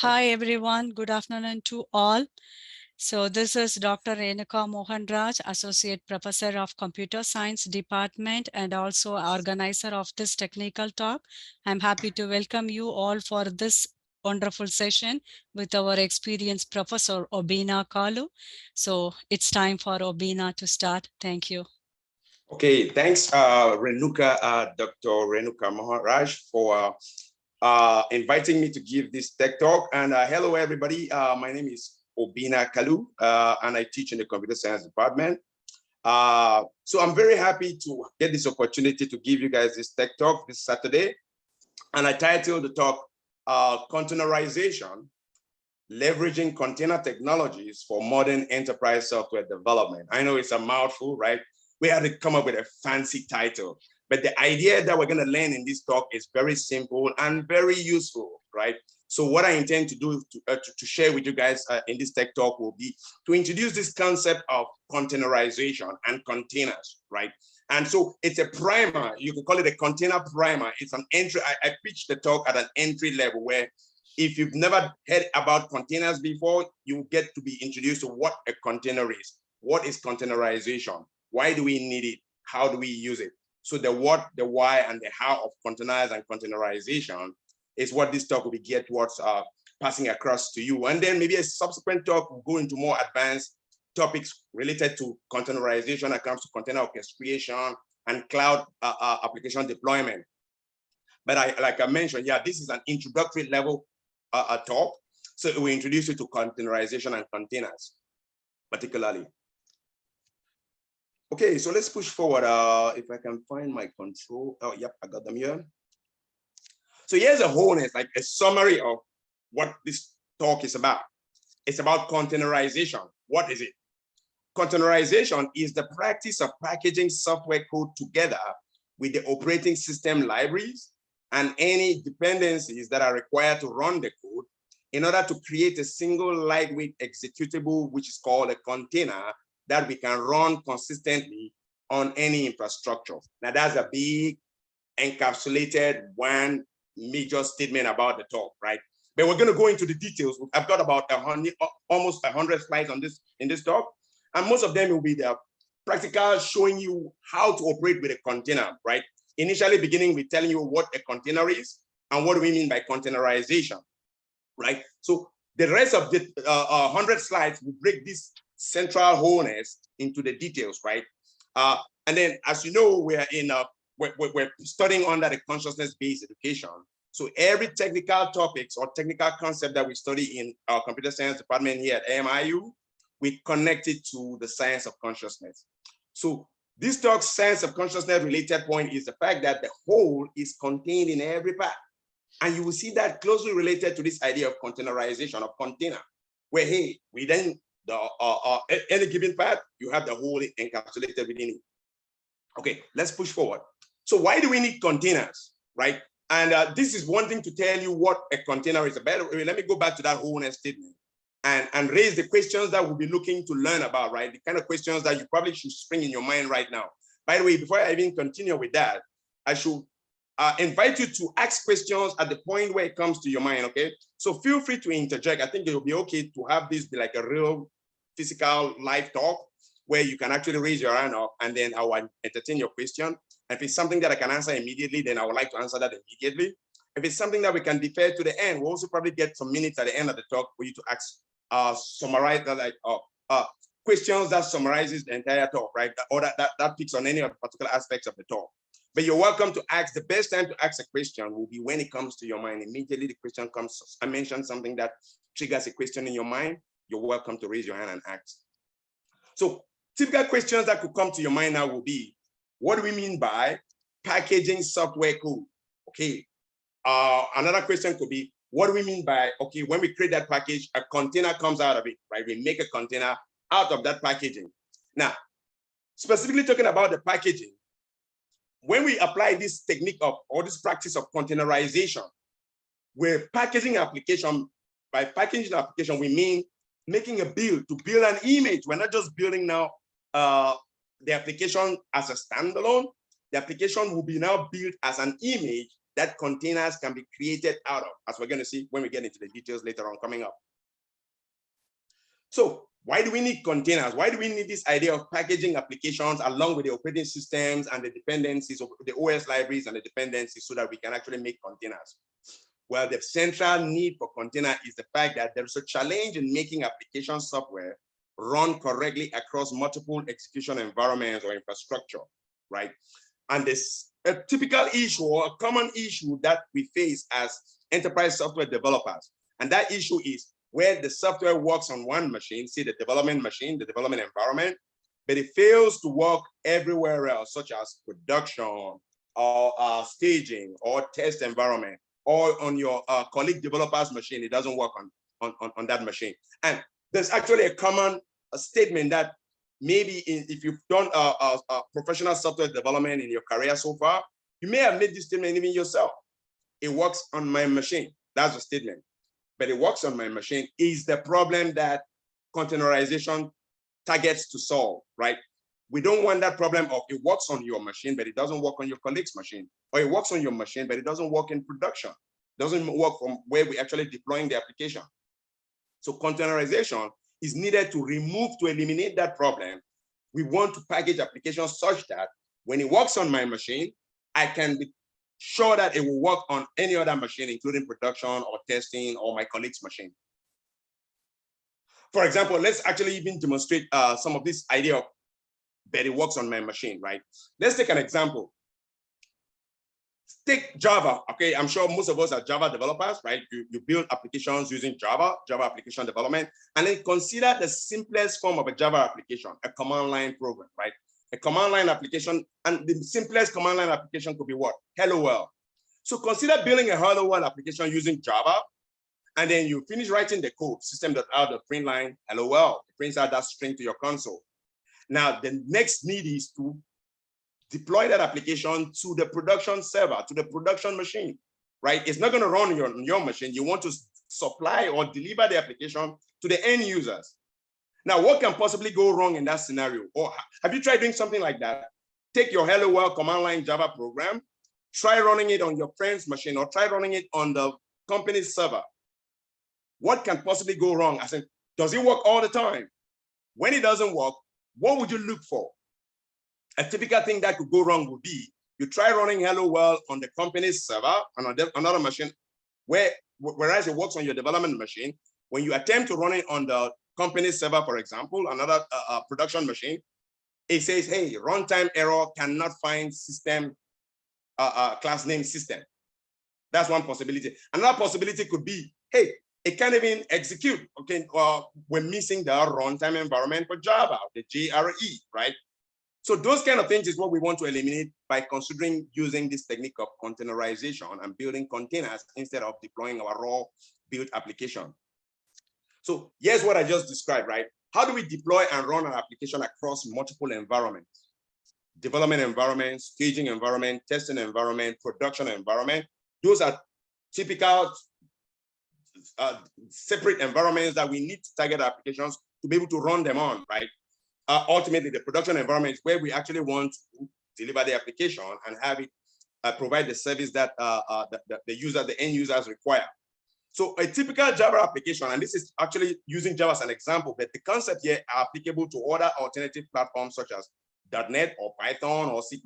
Hi everyone, good afternoon to all. So this is Dr. Renuka Mohanraj, Associate Professor of Computer Science Department and also organizer of this technical talk. I'm happy to welcome you all for this wonderful session with our experienced Professor Obinna A.Kalu. So it's time for Obinna to start. Thank you. Okay, thanks, Dr. Renuka Mohanraj, for inviting me to give this tech talk. And hello, everybody. My name is Obinna A.Kalu, and I teach in the computer science department. So I'm very happy to get this opportunity to give you guys this tech talk this Saturday. And I titled the talk, Containerization, Leveraging Container Technologies for Modern Enterprise Software Development. I know it's a mouthful, right? We had to come up with a fancy title, but the idea that we're going to learn in this talk is very simple and very useful, right? So what I intend to do to share with you guys in this tech talk will be to introduce this concept of containerization and containers, right? And so it's a primer. You can call it a container primer. It's an entry. I pitch the talk at an entry level where if you've never heard about containers before, you get to be introduced to what a container is. What is containerization? Why do we need it? How do we use it? So the what, the why, and the how of containers and containerization is what this talk will be geared towards passing across to you. And then maybe a subsequent talk will go into more advanced topics related to containerization when it comes to container orchestration and cloud application deployment. But like I mentioned, yeah, this is an introductory level talk. So we introduce you to containerization and containers, particularly. Okay, so let's push forward. If I can find my control. Oh, yep, I got them here. So here's a wholeness, like a summary of what this talk is about. It's about containerization. What is it? Containerization is the practice of packaging software code together with the operating system libraries and any dependencies that are required to run the code in order to create a single lightweight executable, which is called a container, that we can run consistently on any infrastructure. Now that's a big encapsulated one major statement about the talk, right? But we're going to go into the details. I've got about almost 100 slides on this in this talk, and most of them will be the practical, showing you how to operate with a container, right? Initially beginning with telling you what a container is and what do we mean by containerization, right? So the rest of the 100 slides will break this central wholeness into the details, right? And then, as you know, we're studying under the consciousness-based education. So every technical topics or technical concept that we study in our computer science department here at AMIU, we connect it to the science of consciousness. So this talk's science of consciousness related point is the fact that the whole is contained in every part. And you will see that closely related to this idea of containerization of container, where, hey, we then, any given part, you have the whole encapsulated within it. Okay, let's push forward. So why do we need containers, right? And this is one thing to tell you what a container is about. Let me go back to that wholeness statement and raise the questions that we'll be looking to learn about, right? The kind of questions that you probably should spring in your mind right now. By the way, before I even continue with that, I should invite you to ask questions at the point where it comes to your mind, okay? So feel free to interject. I think it will be okay to have this be like a real physical live talk where you can actually raise your hand up and then I will entertain your question. If it's something that I can answer immediately, then I would like to answer that immediately. If it's something that we can defer to the end, we'll also probably get some minutes at the end of the talk for you to ask, summarize that, like questions that summarizes the entire talk, right? Or that picks on any of the particular aspects of the talk. But you're welcome to ask. The best time to ask a question will be when it comes to your mind. Immediately the question comes, I mentioned something that triggers a question in your mind, you're welcome to raise your hand and ask. So typical questions that could come to your mind now will be, what do we mean by packaging software code? Okay. Another question could be, what do we mean by, okay, when we create that package, a container comes out of it, right? We make a container out of that packaging. Now, specifically talking about the packaging, when we apply this technique of, or this practice of containerization, we're packaging application. By packaging application, we mean making a build, to build an image. We're not just building now the application as a standalone. The application will be now built as an image that containers can be created out of, as we're going to see when we get into the details later on coming up. So why do we need containers? Why do we need this idea of packaging applications along with the operating systems and the dependencies of the OS libraries and the dependencies so that we can actually make containers? Well, the central need for container is the fact that there's a challenge in making application software run correctly across multiple execution environments or infrastructure, right? And this a typical issue or a common issue that we face as enterprise software developers. And that issue is where the software works on one machine, say the development machine, the development environment, but it fails to work everywhere else, such as production or staging or test environment, or on your colleague developer's machine, it doesn't work on that machine. And there's actually a common statement that maybe if you've done professional software development in your career so far, you may have made this statement even yourself. It works on my machine. That's the statement. But it works on my machine is the problem that containerization targets to solve, right? We don't want that problem of it works on your machine, but it doesn't work on your colleague's machine. Or it works on your machine, but it doesn't work in production. It doesn't work from where we're actually deploying the application. So containerization is needed to eliminate that problem. We want to package applications such that when it works on my machine, I can be sure that it will work on any other machine, including production or testing or my colleague's machine. For example, let's actually even demonstrate some of this idea of that it works on my machine, right? Let's take an example. Take Java, okay? I'm sure most of us are Java developers, right? You build applications using Java application development, and then consider the simplest form of a Java application, a command line program, right? A command line application, and the simplest command line application could be what? Hello world. So consider building a hello world application using Java, and then you finish writing the code, system.out.print line, hello world. It prints out that string to your console. Now, the next need is to deploy that application to the production server, to the production machine, right? It's not going to run on your machine. You want to supply or deliver the application to the end users. Now, what can possibly go wrong in that scenario? Or have you tried doing something like that? Take your hello world command line Java program, try running it on your friend's machine, or try running it on the company's server. What can possibly go wrong? I said, does it work all the time? When it doesn't work, what would you look for? A typical thing that could go wrong would be you try running hello world on the company's server on another machine, whereas it works on your development machine. When you attempt to run it on the company's server, for example, another production machine, it says, hey, runtime error, cannot find system class name system. That's one possibility. Another possibility could be, hey, it can't even execute. Okay, we're missing the runtime environment for Java, the JRE, right? So those kind of things is what we want to eliminate by considering using this technique of containerization and building containers instead of deploying our raw built application. So here's what I just described, right? How do we deploy and run an application across multiple environments? Development environment, staging environment, testing environment, production environment. Those are typical separate environments that we need to target applications to be able to run them on, right? Ultimately, the production environment is where we actually want to deliver the application and have it provide the service that the end users require. So a typical Java application, and this is actually using Java as an example, but the concept here are applicable to other alternative platforms such as .NET or Python or C++,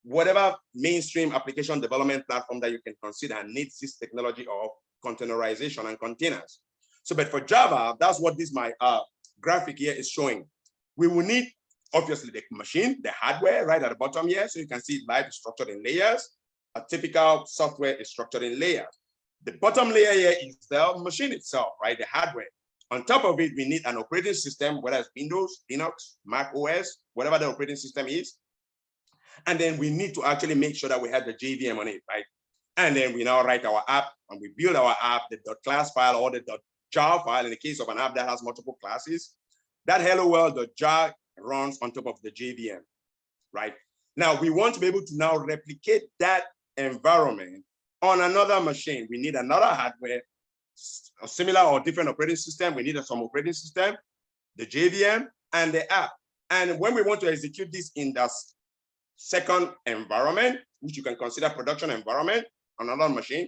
whatever mainstream application development platform that you can consider needs this technology of containerization and containers. So, but for Java, that's what this my graphic here is showing. We will need, obviously, the machine, the hardware right at the bottom here. So you can see life is structured in layers. A typical software is structured in layers. The bottom layer here is the machine itself, right? The hardware. On top of it, we need an operating system, whether it's Windows, Linux, Mac OS, whatever the operating system is. And then we need to actually make sure that we have the JVM on it, right? And then we now write our app and we build our app, the .class file or the .jar file in the case of an app that has multiple classes. That hello world.jar runs on top of the JVM, right? Now we want to be able to now replicate that environment on another machine. We need another hardware, a similar or different operating system. We need some operating system, the JVM, and the app. And when we want to execute this in the second environment, which you can consider production environment on another machine.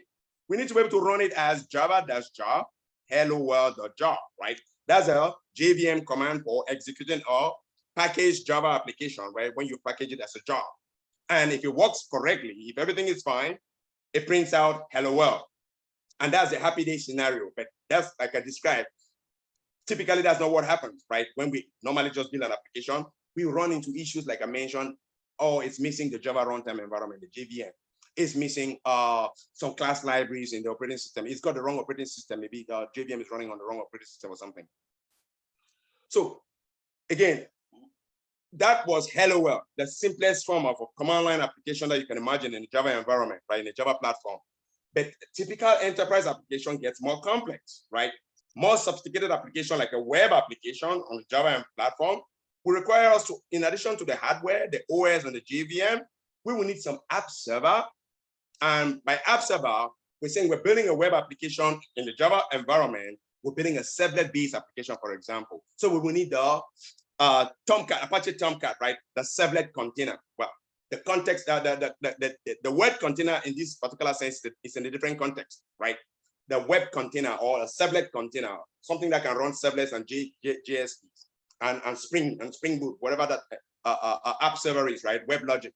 We need to be able to run it as java-jar hello world.jar, right? That's a JVM command for executing a packaged Java application, right? When you package it as a jar. And if it works correctly, if everything is fine, it prints out hello world. And that's a happy day scenario, but that's like I described. Typically, that's not what happens, right? When we normally just build an application, we run into issues like I mentioned. Oh, it's missing the Java runtime environment, the JVM. It's missing some class libraries in the operating system. It's got the wrong operating system. Maybe JVM is running on the wrong operating system or something. So again, that was hello world, the simplest form of a command line application that you can imagine in a Java environment, right? In a Java platform. But typical enterprise application gets more complex, right? More sophisticated application like a web application on the Java platform will require us to, in addition to the hardware, the OS and the JVM, we will need some app server. And by app server, we're saying we're building a web application in the Java environment. We're building a servlet-based application, for example. So we will need the Tomcat, Apache Tomcat, right? The servlet container. Well, the context, the word container in this particular sense is in a different context, right? The web container or a servlet container, something that can run servlets and JSPs and Spring Boot, whatever that app server is, right? Web logic.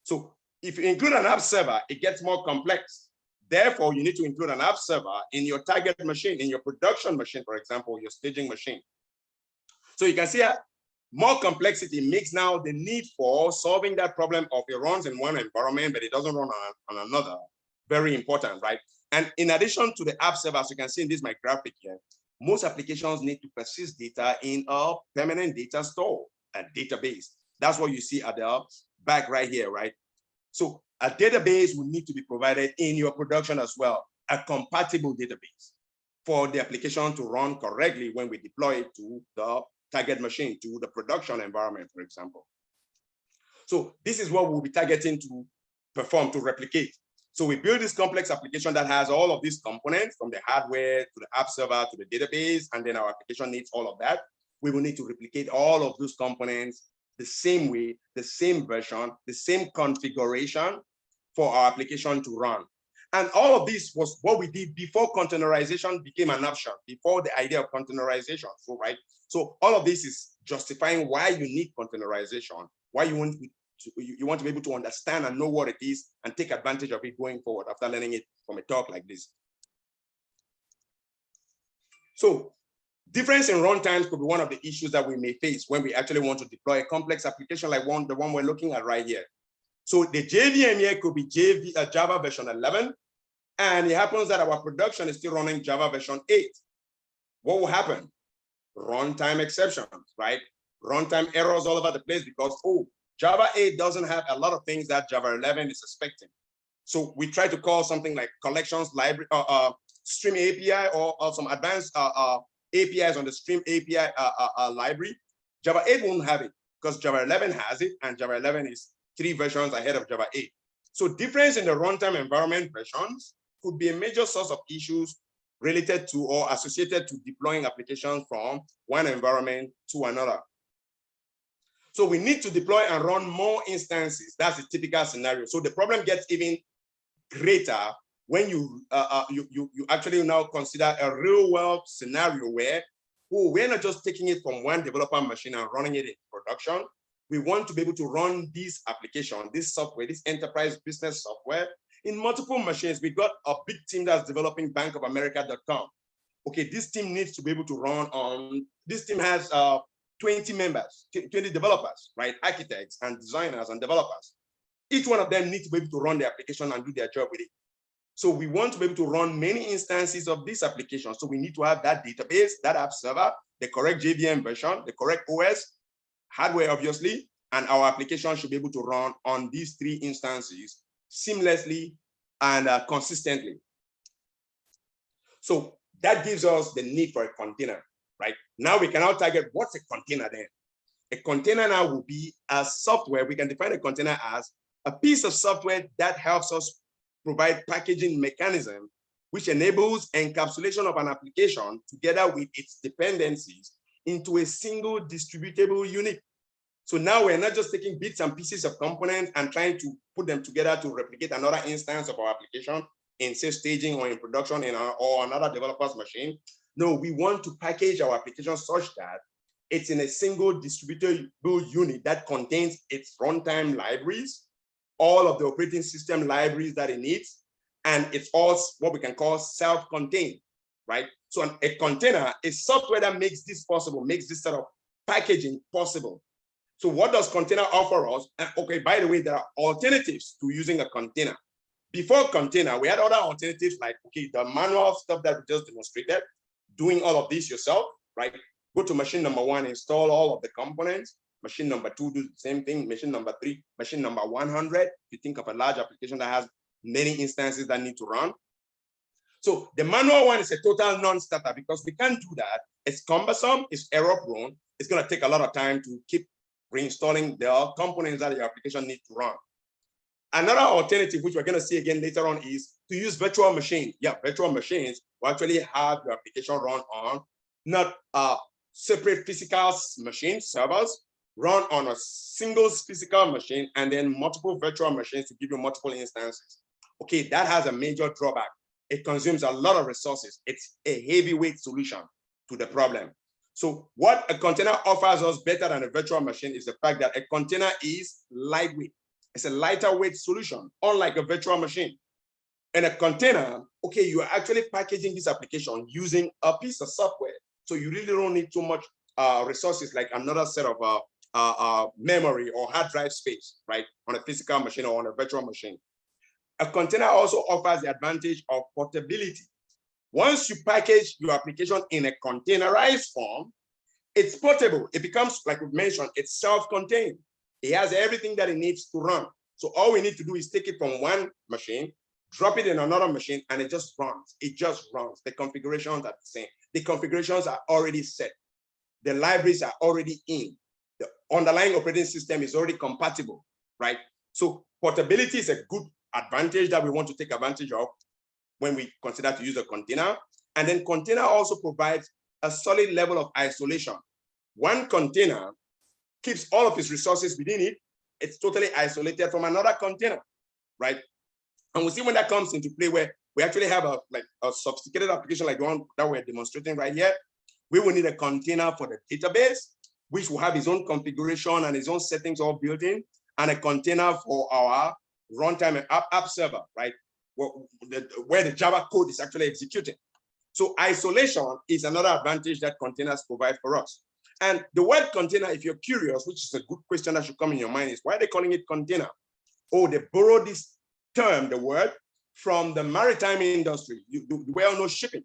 So if you include an app server, it gets more complex. Therefore, you need to include an app server in your target machine, in your production machine, for example, your staging machine. So you can see more complexity makes now the need for solving that problem of it runs in one environment, but it doesn't run on another. Very important, right? And in addition to the app server, as you can see in this my graphic here, most applications need to persist data in a permanent data store, a database. That's what you see at the back right here, right? So a database will need to be provided in your production as well, a compatible database for the application to run correctly when we deploy it to the target machine, to the production environment, for example. So this is what we'll be targeting to perform, to replicate. So we build this complex application that has all of these components, from the hardware to the app server to the database, and then our application needs all of that. We will need to replicate all of those components the same way, the same version, the same configuration for our application to run. And all of this was what we did before containerization became an option, before the idea of containerization. So, right? So all of this is justifying why you need containerization, why you want to be able to understand and know what it is and take advantage of it going forward after learning it from a talk like this. So difference in runtimes could be one of the issues that we may face when we actually want to deploy a complex application like the one we're looking at right here. So the JVM here could be Java version 11, and it happens that our production is still running Java version 8. What will happen? Runtime exceptions, right? Runtime errors all over the place because, oh, Java 8 doesn't have a lot of things that Java 11 is expecting. So we try to call something like collections library, stream API, or some advanced APIs on the stream API library. Java 8 won't have it because Java 11 has it, and Java 11 is 3 versions ahead of Java 8. So difference in the runtime environment versions could be a major source of issues related to or associated to deploying applications from one environment to another. So we need to deploy and run more instances. That's a typical scenario. So the problem gets even greater when you actually now consider a real world scenario where we're not just taking it from one developer machine and running it in production. We want to be able to run this application, this software, this enterprise business software in multiple machines. We got a big team that's developing bankofamerica.com. Okay, this team needs to be able to run on, this team has 20 members, 20 developers, right? Architects and designers and developers. Each one of them needs to be able to run the application and do their job with it. So we want to be able to run many instances of this application. So we need to have that database, that app server, the correct JVM version, the correct OS, hardware, obviously, and our application should be able to run on these 3 instances seamlessly and consistently. So that gives us the need for a container, right? Now we can now target what's a container then. A container now will be a software. We can define a container as a piece of software that helps us provide packaging mechanism, which enables encapsulation of an application together with its dependencies into a single distributable unit. So now we're not just taking bits and pieces of components and trying to put them together to replicate another instance of our application in, say, staging or in production or another developer's machine. No, we want to package our application such that it's in a single distributable unit that contains its runtime libraries, all of the operating system libraries that it needs, and it's all what we can call self-contained, right? So a container is software that makes this possible, makes this sort of packaging possible. So what does container offer us? Okay, by the way, there are alternatives to using a container. Before container, we had other alternatives like, okay, the manual stuff that we just demonstrated, doing all of this yourself, right? Go to machine number 1, install all of the components. Machine number 2, do the same thing. Machine number 3, machine number 100. If you think of a large application that has many instances that need to run. So the manual one is a total non-starter because we can't do that. It's cumbersome, it's error prone. It's going to take a lot of time to keep reinstalling the components that your application needs to run. Another alternative, which we're going to see again later on, is to use virtual machines. Yeah, virtual machines will actually have your application run on not separate physical machines, servers, run on a single physical machine and then multiple virtual machines to give you multiple instances. Okay, that has a major drawback. It consumes a lot of resources. It's a heavyweight solution to the problem. So what a container offers us better than a virtual machine is the fact that a container is lightweight. It's a lighter weight solution, unlike a virtual machine. In a container, okay, you are actually packaging this application using a piece of software. So you really don't need too much resources like another set of memory or hard drive space, right? On a physical machine or on a virtual machine. A container also offers the advantage of portability. Once you package your application in a containerized form, it's portable. It becomes, like we mentioned, it's self-contained. It has everything that it needs to run. So all we need to do is take it from one machine, drop it in another machine, and it just runs. It just runs. The configurations are the same. The configurations are already set. The libraries are already in. The underlying operating system is already compatible, right? So portability is a good advantage that we want to take advantage of when we consider to use a container. And then container also provides a solid level of isolation. One container keeps all of its resources within it. It's totally isolated from another container, right? And we'll see when that comes into play where we actually have a sophisticated application like the one that we're demonstrating right here. We will need a container for the database, which will have its own configuration and its own settings all built in, and a container for our runtime and app server, right? Where the Java code is actually executing. So isolation is another advantage that containers provide for us. And the word container, if you're curious, which is a good question that should come in your mind, is why are they calling it container? Oh, they borrowed this term, the word, from the maritime industry. You well know shipping,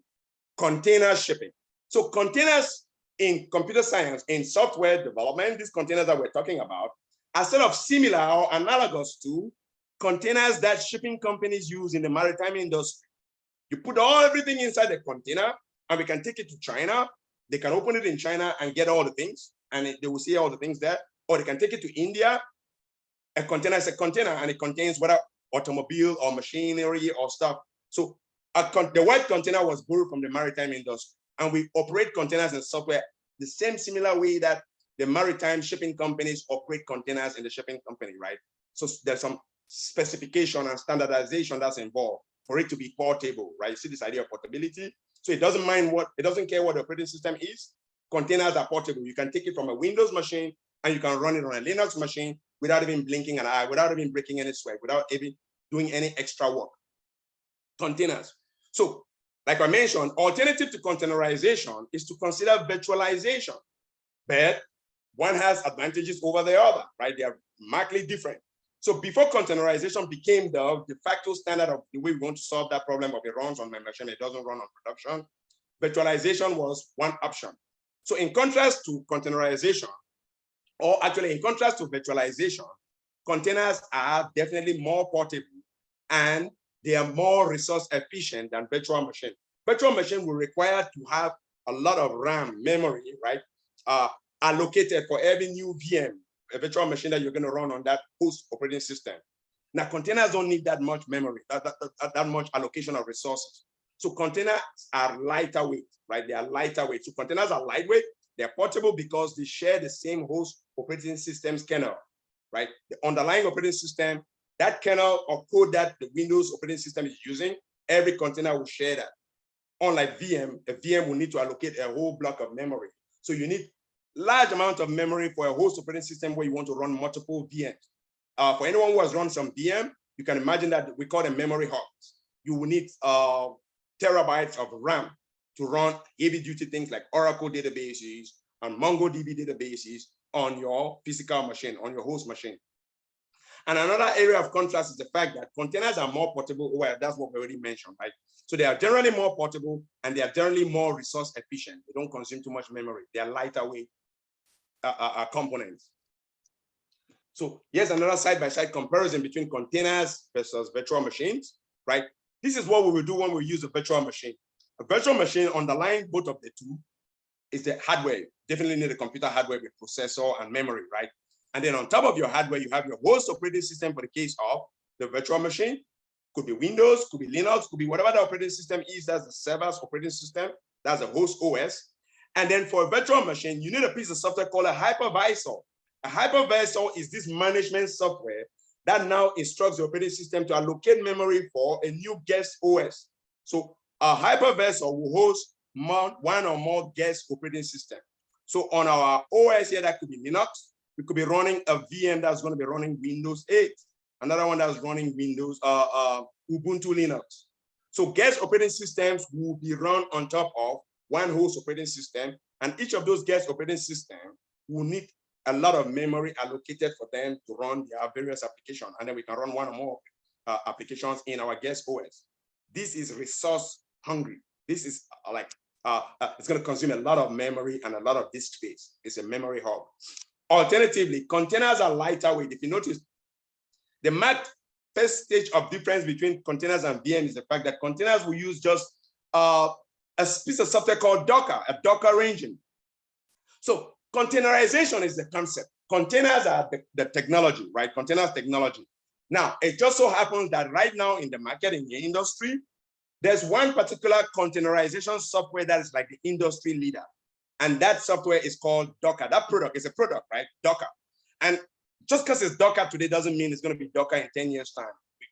container shipping. So containers in computer science, in software development, these containers that we're talking about are sort of similar or analogous to containers that shipping companies use in the maritime industry. You put everything inside the container and we can take it to China. They can open it in China and get all the things and they will see all the things there. Or they can take it to India. A container is a container and it contains whether automobile or machinery or stuff. So the word container was borrowed from the maritime industry, and we operate containers and software the same similar way that the maritime shipping companies operate containers in the shipping company, right? So there's some specification and standardization that's involved for it to be portable, right? You see this idea of portability. So it doesn't care what the operating system is. Containers are portable. You can take it from a Windows machine and you can run it on a Linux machine without even blinking an eye, without even breaking any sweat, without even doing any extra work. Containers. So, like I mentioned, alternative to containerization is to consider virtualization, but one has advantages over the other, right? They are markedly different. So before containerization became the de facto standard of the way we want to solve that problem of it runs on my machine, it doesn't run on production, virtualization was one option. So in contrast to containerization, or actually in contrast to virtualization, containers are definitely more portable and they are more resource efficient than virtual machine. Virtual machine will require to have a lot of RAM memory, right? Allocated for every new VM, a virtual machine that you're going to run on that host operating system. Now, containers don't need that much memory, that much allocation of resources. So containers are lighter weight, right? They are lighter weight. So containers are lightweight. They're portable because they share the same host operating system's kernel, right? The underlying operating system, that kernel or code that the Windows operating system is using, every container will share that. Unlike VM, a VM will need to allocate a whole block of memory. So you need large amount of memory for a host operating system where you want to run multiple VMs. For anyone who has run some VM, you can imagine that we call them memory hubs. You will need terabytes of RAM to run heavy-duty things like Oracle databases and MongoDB databases on your physical machine, on your host machine. And another area of contrast is the fact that containers are more portable. Well, that's what we already mentioned, right? So they are generally more portable and they are generally more resource efficient. They don't consume too much memory. They are lighter weight components. So here's another side-by-side comparison between containers versus virtual machines, right? This is what we will do when we use a virtual machine. A virtual machine, underlying both of the two, is the hardware. Definitely need a computer hardware with processor and memory, right? And then on top of your hardware, you have your host operating system for the case of the virtual machine. Could be Windows, could be Linux, could be whatever the operating system is. That's the server's operating system. That's the host OS. And then for a virtual machine, you need a piece of software called a hypervisor. A hypervisor is this management software that now instructs the operating system to allocate memory for a new guest OS. So a hypervisor will host one or more guest operating system. So on our OS here, that could be Linux. We could be running a VM that's going to be running Windows 8. Another one that's running Windows, Ubuntu Linux. So guest operating systems will be run on top of one host operating system, and each of those guest operating systems will need a lot of memory allocated for them to run their various applications, and then we can run one or more applications in our guest OS. This is resource hungry. This is it's going to consume a lot of memory and a lot of disk space. It's a memory hub. Alternatively, containers are lighter weight. If you notice, the first stage of difference between containers and VM is the fact that containers will use just a piece of software called Docker, a Docker engine. So containerization is the concept. Containers are the technology, right? Containers technology. Now, it just so happens that right now in the market, in the industry, there's one particular containerization software that is like the industry leader. And that software is called Docker. That product is a product, right? Docker. And just because it's Docker today doesn't mean it's going to be Docker in 10 years' time.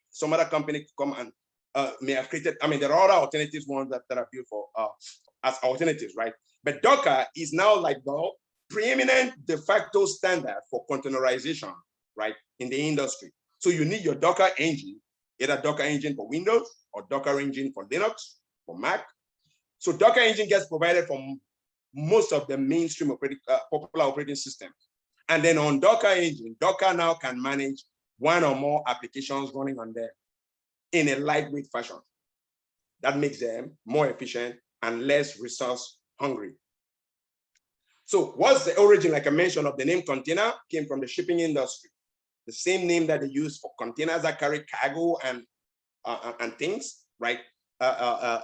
Some other company could come and may have created, I mean, there are other alternatives ones that are built for as alternatives, right? But Docker is now like the preeminent de facto standard for containerization, right, in the industry. So you need your Docker engine, either Docker engine for Windows or Docker engine for Linux, for Mac. So Docker engine gets provided from most of the mainstream popular operating systems. And then on Docker engine, Docker now can manage one or more applications running on them in a lightweight fashion. That makes them more efficient and less resource hungry. So what's the origin, like I mentioned, of the name container? Came from the shipping industry. The same name that they use for containers that carry cargo and things, right?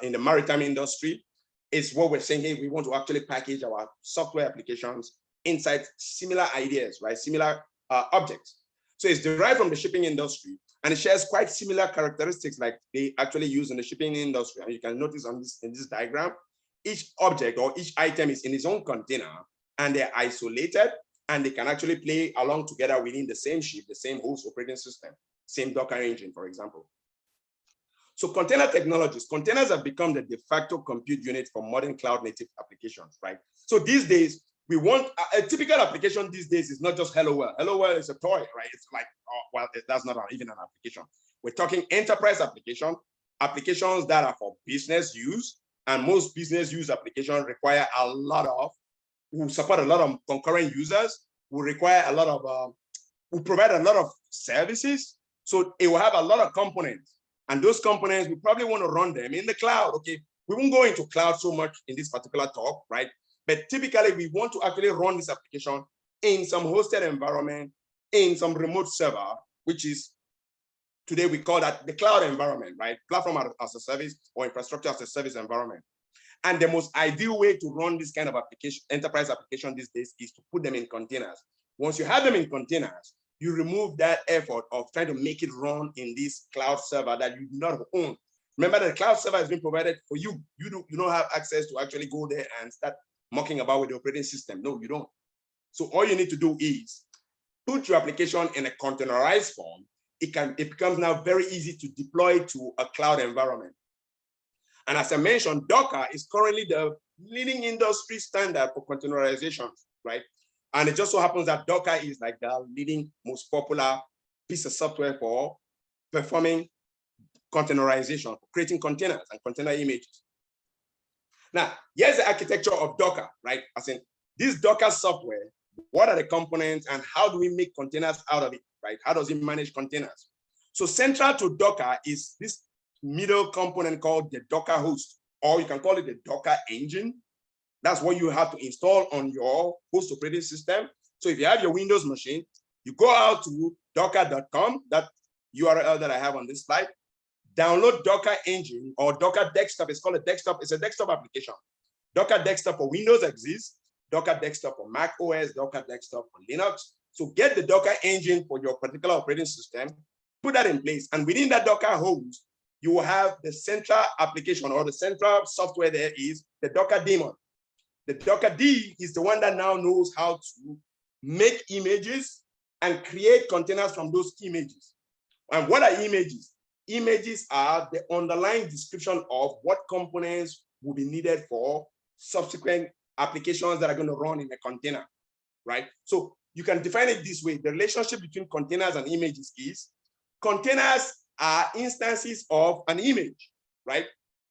In the maritime industry, is what we're saying here. We want to actually package our software applications inside similar ideas, right? Similar objects. So it's derived from the shipping industry, and it shares quite similar characteristics like they actually use in the shipping industry. And you can notice on this in this diagram, each object or each item is in its own container, and they're isolated, and they can actually play along together within the same ship, the same host operating system, same Docker engine, for example. So container technologies, containers have become the de facto compute unit for modern cloud native applications, right? So these days, we want a typical application these days is not just Hello World. Hello World is a toy, right? It's like, oh, well, that's not even an application. We're talking enterprise applications that are for business use, and most business use applications require a lot of, will support a lot of concurrent users, will require a lot of, will provide a lot of services. So it will have a lot of components. And those components, we probably want to run them in the cloud. Okay, we won't go into cloud so much in this particular talk, right? But typically, we want to actually run this application in some hosted environment, in some remote server, which is today we call that the cloud environment, right? Platform as a service or infrastructure as a service environment. And the most ideal way to run this kind of application, enterprise application these days, is to put them in containers. Once you have them in containers, you remove that effort of trying to make it run in this cloud server that you do not own. Remember that the cloud server has been provided for you. You don't have access to actually go there and start mucking about with the operating system. No, you don't. So all you need to do is put your application in a containerized form. It becomes now very easy to deploy to a cloud environment. And as I mentioned, Docker is currently the leading industry standard for containerization, right? And it just so happens that Docker is like the leading, most popular piece of software for performing containerization, creating containers and container images. Now, here's the architecture of Docker, right? As in this Docker software, what are the components and how do we make containers out of it, right? How does it manage containers? So central to Docker is this middle component called the Docker host, or you can call it the Docker engine. That's what you have to install on your host operating system. So if you have your Windows machine, you go out to docker.com, that URL that I have on this slide, download Docker engine or Docker desktop. It's called a desktop. It's a desktop application. Docker desktop for Windows exists, Docker desktop for Mac OS, Docker desktop for Linux. So get the Docker engine for your particular operating system, put that in place. And within that Docker host, you will have the central application or the central software there is the Docker daemon. The Docker D is the one that now knows how to make images and create containers from those images. And what are images? Images are the underlying description of what components will be needed for subsequent applications that are going to run in a container, right? So you can define it this way. The relationship between containers and images is containers are instances of an image, right?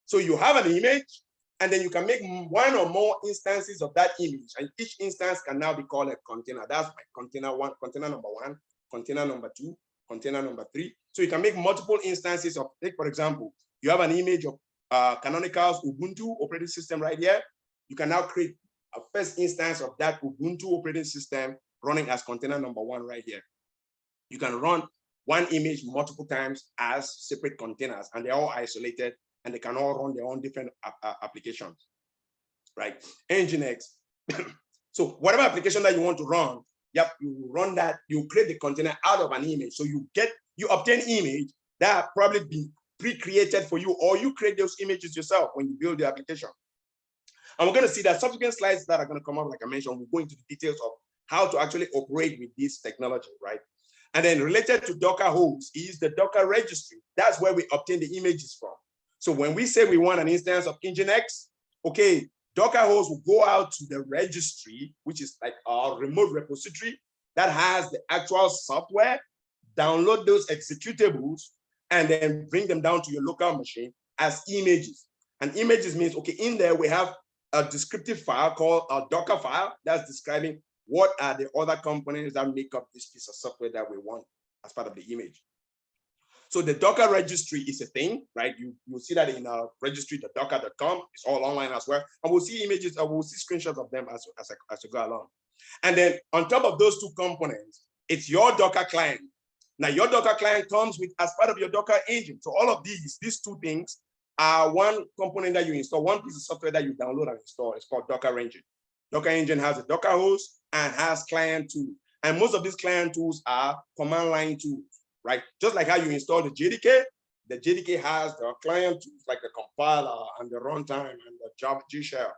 So you have an image, and then you can make one or more instances of that image, and each instance can now be called a container. That's my container one, container number one, container number two, container number three. So you can make multiple instances of, take for example, you have an image of Canonical's Ubuntu operating system right here. You can now create a first instance of that Ubuntu operating system running as container number one right here. You can run one image multiple times as separate containers, and they're all isolated, and they can all run their own different applications, right? Nginx. So whatever application that you want to run, yep, you run that, you create the container out of an image. So you obtain image that probably been pre-created for you, or you create those images yourself when you build the application. And we're going to see that subsequent slides that are going to come up, like I mentioned, we'll go into the details of how to actually operate with this technology, right? And then related to Docker hosts is the Docker registry. That's where we obtain the images from. So when we say we want an instance of Nginx, okay, Docker host will go out to the registry, which is like our remote repository that has the actual software, download those executables, and then bring them down to your local machine as images. And images means, okay, in there we have a descriptive file called a Docker file that's describing what are the other components that make up this piece of software that we want as part of the image. So the Docker registry is a thing, right? You'll see that in our registry, the docker.com. It's all online as well. And we'll see images, we'll see screenshots of them as we go along. And then on top of those two components, it's your Docker client. Now your Docker client comes with as part of your Docker engine. So all of these two things are one component that you install, one piece of software that you download and install. It's called Docker engine. Docker engine has a Docker host and has client tools. And most of these client tools are command line tools, right? Just like how you install the JDK has the client tools like the compiler and the runtime and the Java G shell.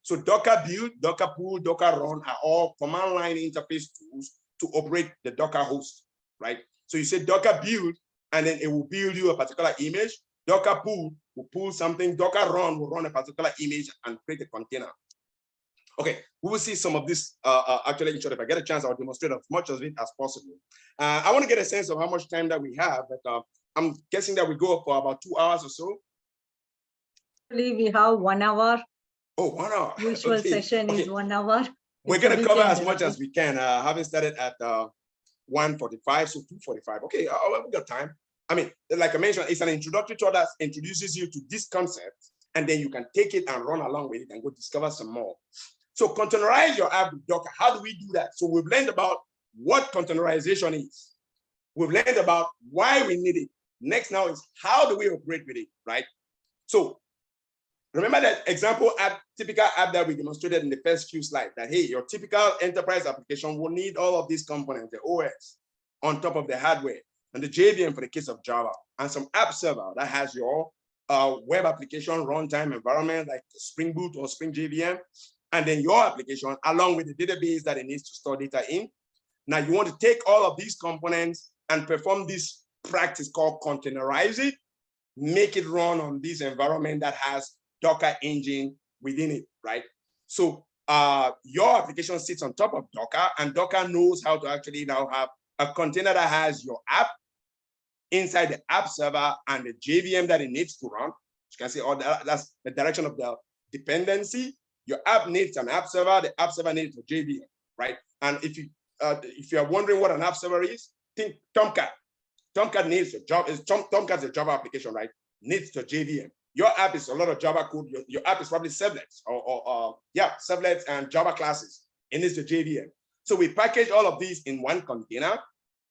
So Docker build, Docker pull, Docker run are all command line interface tools to operate the Docker host, right? So you say Docker build, and then it will build you a particular image. Docker pull will pull something. Docker run will run a particular image and create a container. Okay, we will see some of this actually. If I get a chance, I'll demonstrate as much of it as possible. I want to get a sense of how much time that we have, but I'm guessing that we go for about 2 hours or so. We have 1 hour. Oh, 1 hour. Usual session is 1 hour. We're going to cover as much as we can. Having started at 1:45, so 2:45. Okay, we got time. I mean, like I mentioned, it's an introductory tour that introduces you to this concept, and then you can take it and run along with it and go discover some more. So containerize your app with Docker. How do we do that? So we've learned about what containerization is. We've learned about why we need it. Next now is how do we operate with it, right? So remember that example app, typical app that we demonstrated in the first few slides, that, hey, your typical enterprise application will need all of these components, the OS on top of the hardware, and the JVM for the case of Java, and some app server that has your web application runtime environment like Spring Boot or Spring JVM, and then your application along with the database that it needs to store data in. Now you want to take all of these components and perform this practice called containerize it, make it run on this environment that has Docker engine within it, right? So your application sits on top of Docker, and Docker knows how to actually now have a container that has your app inside the app server and the JVM that it needs to run. You can see that's the direction of the dependency. Your app needs an app server, the app server needs a JVM, right? And if you are wondering what an app server is, think Tomcat. Tomcat needs a job, Tomcat's a Java application, right? Needs a JVM. Your app is a lot of Java code. Your app is probably servlets servlets and Java classes. It needs a JVM. So we package all of these in one container,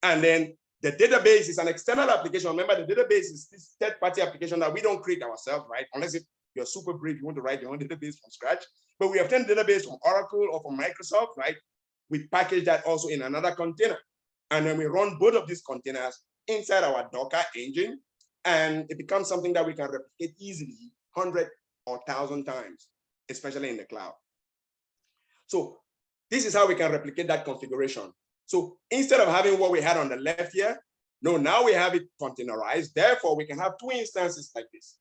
and then the database is an external application. Remember, the database is this third-party application that we don't create ourselves, right? Unless if you're super brave, you want to write your own database from scratch. But we obtain database from Oracle or from Microsoft, right? We package that also in another container. And then we run both of these containers inside our Docker engine, and it becomes something that we can replicate easily 100 or 1,000 times, especially in the cloud. So this is how we can replicate that configuration. So instead of having what we had on the left here, no, now we have it containerized. Therefore, we can have two instances like this.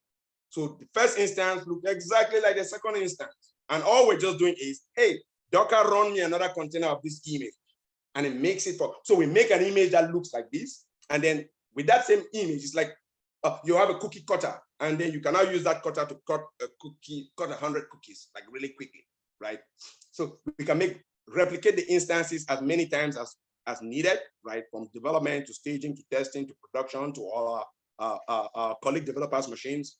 So the first instance looks exactly like the second instance. And all we're just doing is, hey, Docker run me another container of this image. And it makes it for, so we make an image that looks like this. And then with that same image, it's like you have a cookie cutter. And then you can now use that cutter to cut 100 cookies, like really quickly, right? So we can replicate the instances as many times as needed, right? From development to staging to testing to production to all our colleague developers' machines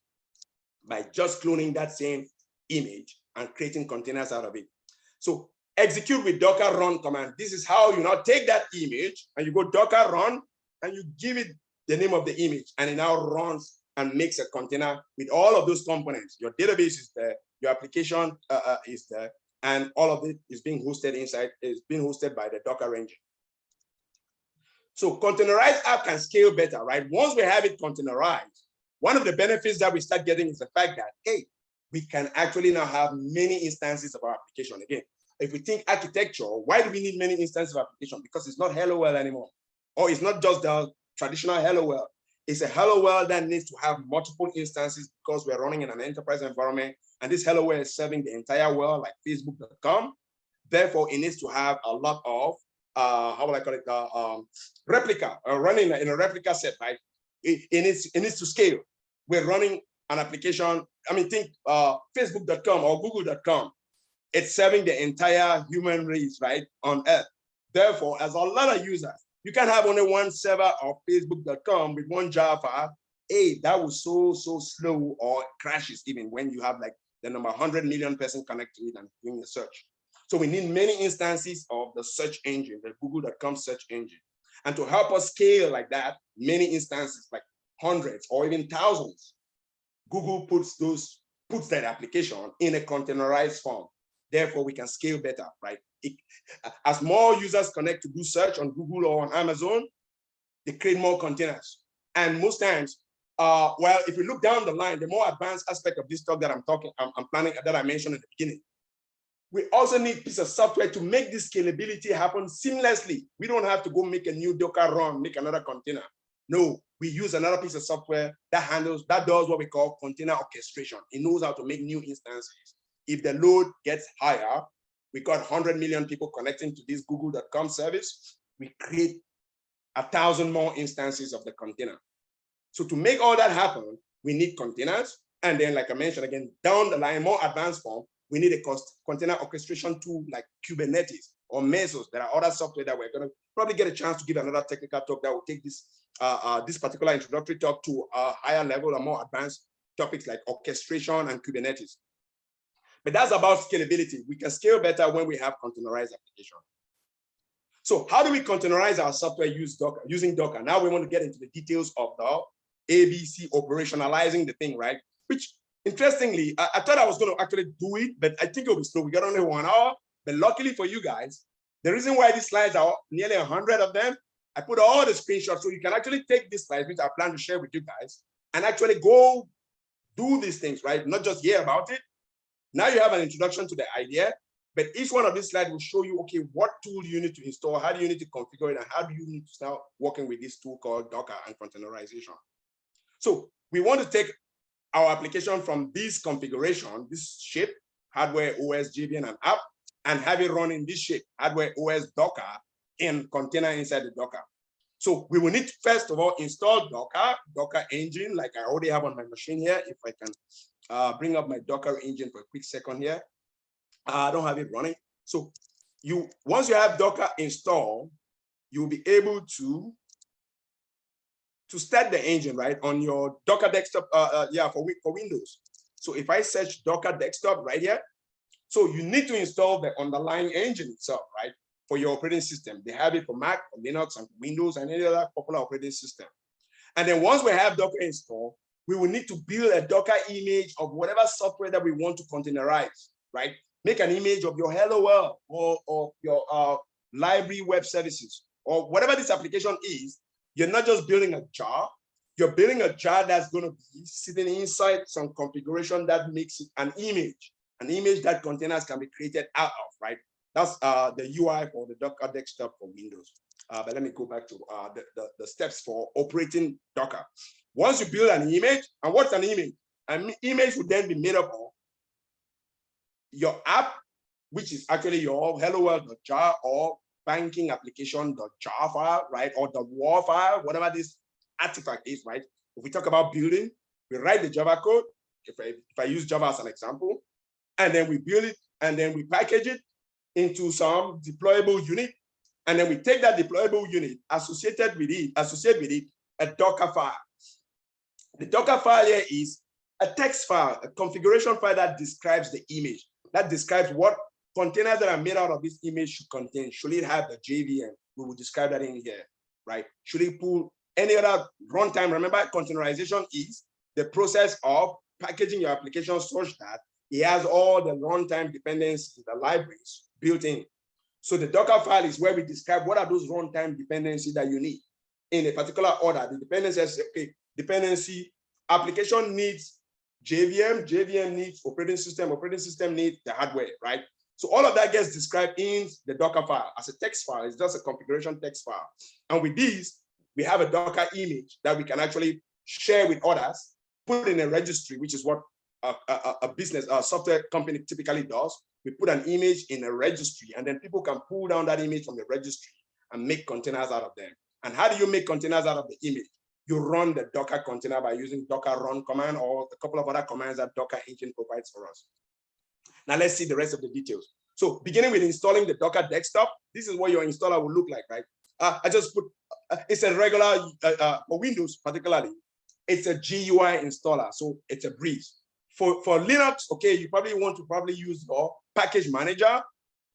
by just cloning that same image and creating containers out of it. So execute with Docker run command. This is how you now take that image and you go Docker run and you give it the name of the image, and it now runs and makes a container with all of those components. Your database is there, your application is there, and all of it is being hosted by the Docker engine. So containerized app can scale better, right? Once we have it containerized, one of the benefits that we start getting is the fact that, hey, we can actually now have many instances of our application. Again, if we think architecture, why do we need many instances of application? Because it's not Hello World anymore. Or it's not just the traditional Hello World. It's a Hello World that needs to have multiple instances because we're running in an enterprise environment. And this Hello World is serving the entire world like Facebook.com. Therefore, it needs to have a lot of, replica, running in a replica set, right? It needs to scale. We're running an application, think Facebook.com or Google.com. It's serving the entire human race, right, on Earth. Therefore, as a lot of users, you can have only one server of Facebook.com with one Java. Hey, that was so slow, or crashes even when you have like the number 100 million person connected to it and doing a search. So we need many instances of the search engine, the Google.com search engine. And to help us scale like that, many instances, like hundreds or even thousands, Google puts that application in a containerized form. Therefore, we can scale better, right? As more users connect to do search on Google or on Amazon, they create more containers. And most times, if we look down the line, the more advanced aspect of this talk that I'm planning, that I mentioned at the beginning, we also need a piece of software to make this scalability happen seamlessly. We don't have to go make a new Docker run, make another container. No, we use another piece of software that does what we call container orchestration. It knows how to make new instances. If the load gets higher, we got 100 million people connecting to this Google.com service, we create 1,000 more instances of the container. So to make all that happen, we need containers. And then, like I mentioned again, down the line, more advanced form, we need a container orchestration tool like Kubernetes or Mesos. There are other software that we're going to probably get a chance to give another technical talk that will take this particular introductory talk to a higher level or more advanced topics like orchestration and Kubernetes. But that's about scalability. We can scale better when we have containerized application. So how do we containerize our software using Docker? Now we want to get into the details of the ABC operationalizing the thing, right? Which, interestingly, I thought I was going to actually do it, but I think it will be slow. We got only 1 hour. But luckily for you guys, the reason why these slides are nearly 100 of them, I put all the screenshots so you can actually take these slides, which I plan to share with you guys, and actually go do these things, right? Not just hear about it. Now you have an introduction to the idea, But each one of these slides will show you, okay, what tool you need to install, how do you need to configure it, and how do you need to start working with this tool called Docker and containerization. So we want to take our application from this configuration, this shape, hardware, OS, JVM, and app, and have it run in this shape, hardware, OS, Docker, in container inside the Docker. So we will need to first of all install Docker engine, like I already have on my machine here. If I can bring up my Docker engine for a quick second here. I don't have it running. So once you have Docker installed, you'll be able to start the engine, right, on your Docker desktop, for Windows. So if I search Docker desktop right here, so you need to install the underlying engine itself, right, for your operating system. They have it for Mac, for Linux, and Windows, and any other popular operating system. And then once we have Docker installed, we will need to build a Docker image of whatever software that we want to containerize, right? Make an image of your Hello World or your library web services or whatever this application is. You're not just building a jar, you're building a jar that's going to be sitting inside some configuration that makes it an image that containers can be created out of, right? That's the UI for the Docker desktop for Windows. But let me go back to the steps for operating Docker. Once you build an image, and what's an image? An image would then be made up of your app, which is actually your hello world.jar or banking application.jar file, right? Or the WAR file, whatever this artifact is, right? If we talk about building, we write the Java code, if I use Java as an example, and then we build it, and then we package it into some deployable unit, and then we take that deployable unit, associate with it a Docker file. The Docker file here is a text file, a configuration file that describes the image, that describes what containers that are made out of this image should contain. Should it have the JVM? We will describe that in here, right? Should it pull any other runtime? Remember, containerization is the process of packaging your application such that it has all the runtime dependencies, the libraries built in. So the Docker file is where we describe what are those runtime dependencies that you need in a particular order. The dependencies, okay, dependency, application needs JVM needs operating system needs the hardware, right? So all of that gets described in the Docker file as a text file. It's just a configuration text file. And with these, we have a Docker image that we can actually share with others, put in a registry, which is what a business, a software company typically does. We put an image in a registry, and then people can pull down that image from the registry and make containers out of them. And how do you make containers out of the image? You run the Docker container by using Docker run command or a couple of other commands that Docker engine provides for us. Now let's see the rest of the details. So beginning with installing the Docker desktop, this is what your installer will look like, right? I just put, it's a regular, for Windows particularly, it's a GUI installer, so it's a breeze. For Linux, okay, you probably want to use your package manager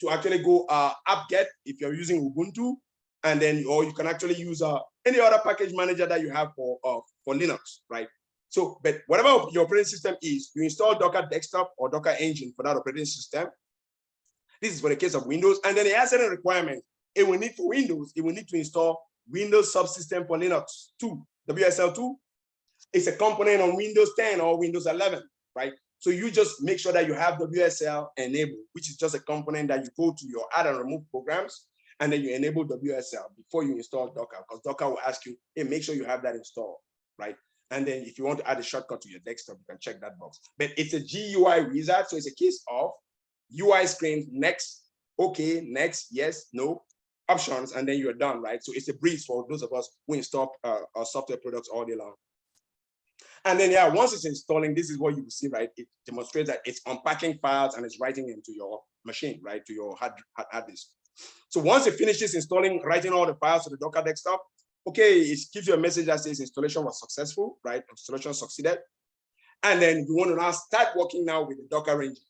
to actually go apt-get if you're using Ubuntu, and then, or you can actually use any other package manager that you have for Linux, right? So, but whatever your operating system is, you install Docker desktop or Docker engine for that operating system. This is for the case of Windows, and then it has certain requirements. It will need for Windows, it will need to install Windows subsystem for Linux 2, WSL2. It's a component on Windows 10 or Windows 11, right? So you just make sure that you have WSL enabled, which is just a component that you go to your add and remove programs, and then you enable WSL before you install Docker, because Docker will ask you, hey, make sure you have that installed, right? And then if you want to add a shortcut to your desktop, you can check that box. But it's a GUI wizard, so it's a case of UI screen, next, okay, next, yes, no, options, and then you're done, right? So it's a breeze for those of us who install our software products all day long. And then, yeah, once it's installing, this is what you will see, right? It demonstrates that it's unpacking files and it's writing into your machine, right? To your hard disk. So once it finishes installing, writing all the files to the Docker desktop, okay, it gives you a message that says installation was successful, right? Installation succeeded. And then you want to now start working now with the Docker engine.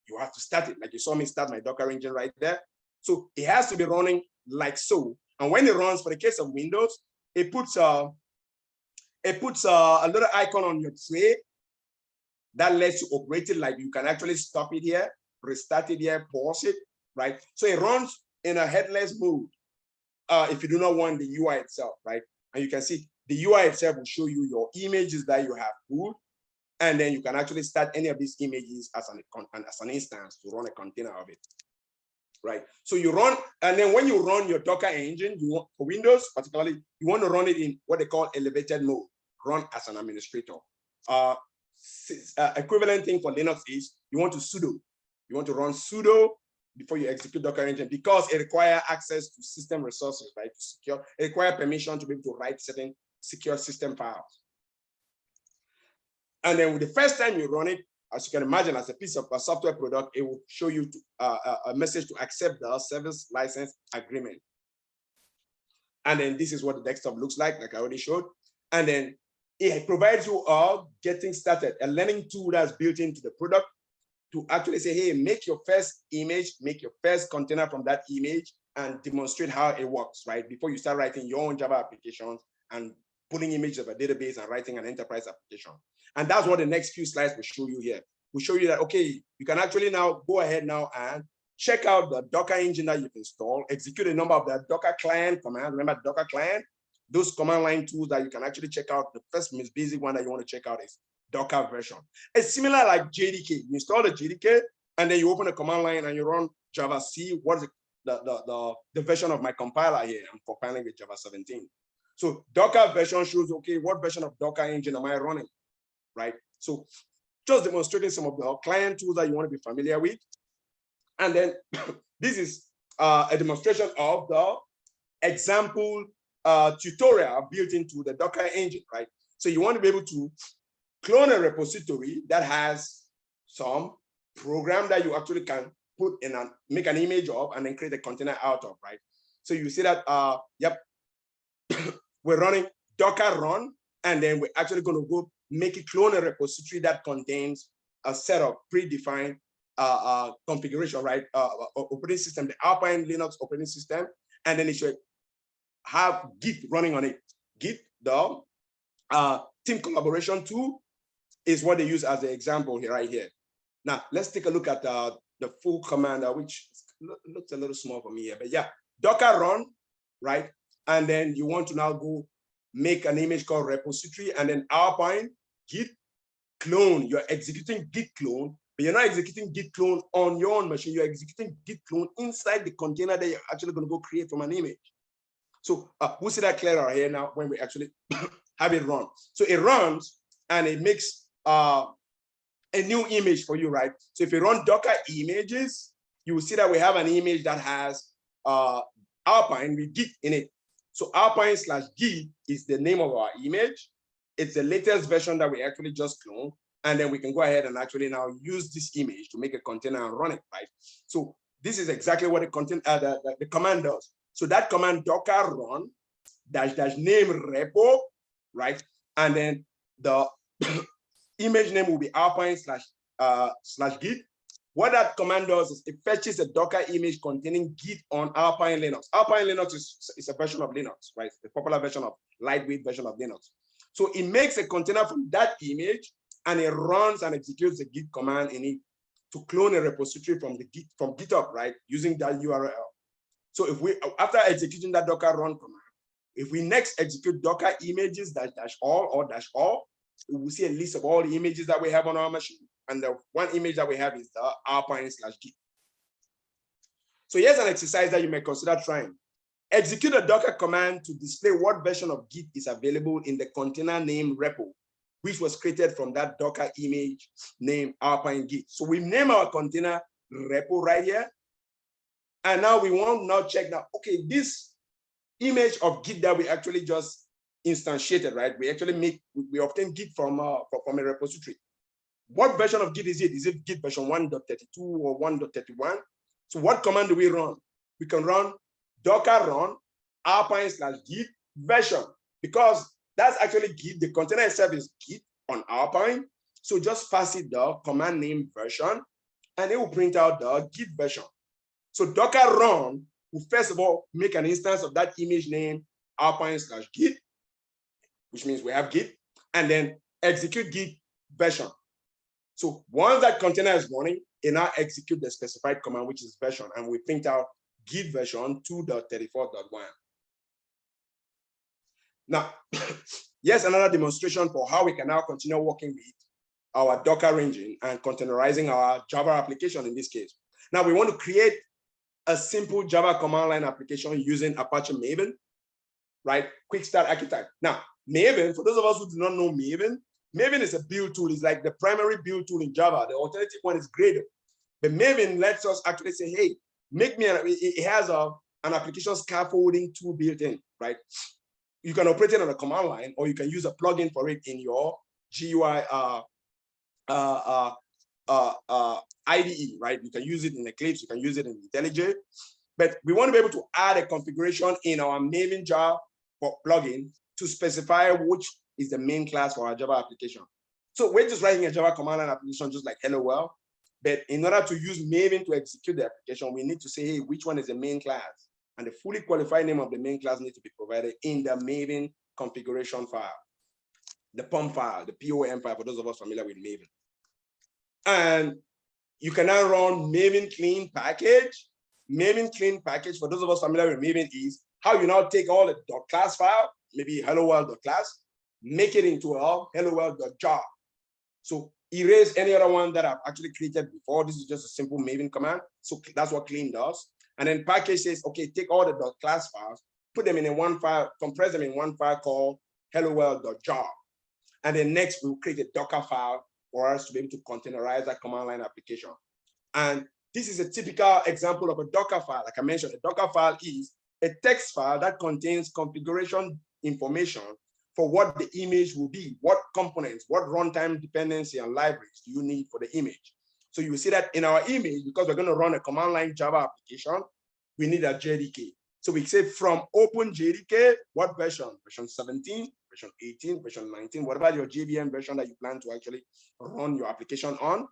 You have to start it, like you saw me start my Docker engine right there. So it has to be running like so. And when it runs, for the case of Windows, it puts a little icon on your tray that lets you operate it, like you can actually stop it here, restart it here, pause it, right? So it runs in a headless mode if you do not want the UI itself, right? And you can see the UI itself will show you your images that you have pulled, and then you can actually start any of these images as an instance to run a container of it. right? So you run, and then when you run your Docker engine, you want, for Windows particularly, you want to run it in what they call elevated mode, run as an administrator. Equivalent thing for Linux is you want to sudo. You want to run sudo before you execute Docker engine because it requires access to system resources, right? To secure, it requires permission to be able to write certain secure system files. And then with the first time you run it, as you can imagine, as a piece of a software product, it will show you a message to accept the service license agreement. And then this is what the desktop looks like I already showed. And then it provides you a getting started, a learning tool that's built into the product to actually say, hey, make your first image, make your first container from that image and demonstrate how it works, right? Before you start writing your own Java applications and pulling images of a database and writing an enterprise application. And that's what the next few slides will show you here. We'll show you that, okay, you can actually now go ahead now and check out the Docker engine that you've installed, execute a number of the Docker client commands. Remember Docker client? Those command line tools that you can actually check out. The first most basic one that you want to check out is Docker version. It's similar like JDK. You install the JDK and then you open a command line and you run Java C. What is the version of my compiler here? I'm compiling with Java 17. So Docker version shows, okay, what version of Docker engine am I running, right? So just demonstrating some of the client tools that you want to be familiar with. And then this is a demonstration of the example tutorial built into the Docker engine, right? So you want to be able to clone a repository that has some program that you actually can put in and make an image of and then create a container out of, right? So you see that, yep, we're running Docker run, and then we're actually going to go make it clone a repository that contains a set of predefined configuration, right? Operating system, the Alpine Linux operating system, and then it should have Git running on it. Git, the team collaboration tool, is what they use as the example here, right here. Now, let's take a look at the full command, which looks a little small for me here, but yeah, Docker run, right? And then you want to now go make an image called repository, and then Alpine Git clone. You're executing Git clone, but you're not executing Git clone on your own machine. You're executing Git clone inside the container that you're actually going to go create from an image. So we'll see that clearer here now when we actually have it run. So it runs and it makes a new image for you, right? So if you run Docker images, you will see that we have an image that has Alpine with Git in it. So Alpine/Git is the name of our image. It's the latest version that we actually just cloned. And then we can go ahead and actually now use this image to make a container and run it, right? So this is exactly what the command does. So that command Docker run --name repo, right? And then the image name will be Alpine/Git. What that command does is it fetches a Docker image containing Git on Alpine Linux. Alpine Linux is a version of Linux, right? The popular version of lightweight version of Linux. So it makes a container from that image and it runs and executes the Git command in it to clone a repository from GitHub, right? Using that URL. So if we, after executing that Docker run command, if we next execute Docker images -all, we will see a list of all the images that we have on our machine. And the one image that we have is the Alpine/Git. So here's an exercise that you may consider trying. Execute a Docker command to display what version of Git is available in the container name repo, which was created from that Docker image named Alpine Git. So we name our container repo right here. And now we want now check now, okay, this image of Git that we actually just instantiated, right? We actually obtain Git from a repository. What version of Git is it? Is it Git version 1.32 or 1.31? So what command do we run? We can run Docker run Alpine/Git version, because that's actually Git. The container itself is Git on Alpine. So just pass it the command name version and it will print out the Git version. So Docker run will first of all make an instance of that image name Alpine/Git, which means we have Git, and then execute Git version. So once that container is running, it now execute the specified command, which is version, and we print out Git version 2.34.1. Now, here's another demonstration for how we can now continue working with our Docker engine and containerizing our Java application in this case. Now we want to create a simple Java command line application using Apache Maven, right? Quick start archetype. Now, Maven, for those of us who do not know Maven, Maven is a build tool. It's like the primary build tool in Java. The alternative one is Gradle. But Maven lets us actually say, hey, make me, it has an application scaffolding tool built in, right? You can operate it on a command line, or you can use a plugin for it in your GUI IDE, right? You can use it in Eclipse, you can use it in IntelliJ, but we want to be able to add a configuration in our Maven Java plugin to specify which is the main class for our Java application. So we're just writing a Java command line application just like hello world, but in order to use Maven to execute the application, we need to say, hey, which one is the main class? And the fully qualified name of the main class needs to be provided in the Maven configuration file, the POM file, the POM file, for those of us familiar with Maven. And you can now run Maven clean package. Maven clean package, for those of us familiar with Maven, is how you now take all the .class file, maybe hello world.class, make it into a hello world.jar. So erase any other one that I've actually created before. This is just a simple Maven command. So that's what clean does. And then package says, okay, take all the .class files, put them in one file, compress them in one file called hello world.jar. And then next we'll create a Docker file for us to be able to containerize that command line application. And this is a typical example of a Docker file. Like I mentioned, a Docker file is a text file that contains configuration information for what the image will be, what components, what runtime dependency and libraries do you need for the image. So you will see that in our image, because we're going to run a command line Java application, we need a JDK. So we say from open JDK, what version? Version 17, version 18, version 19, whatever your JVM version that you plan to actually run your application on.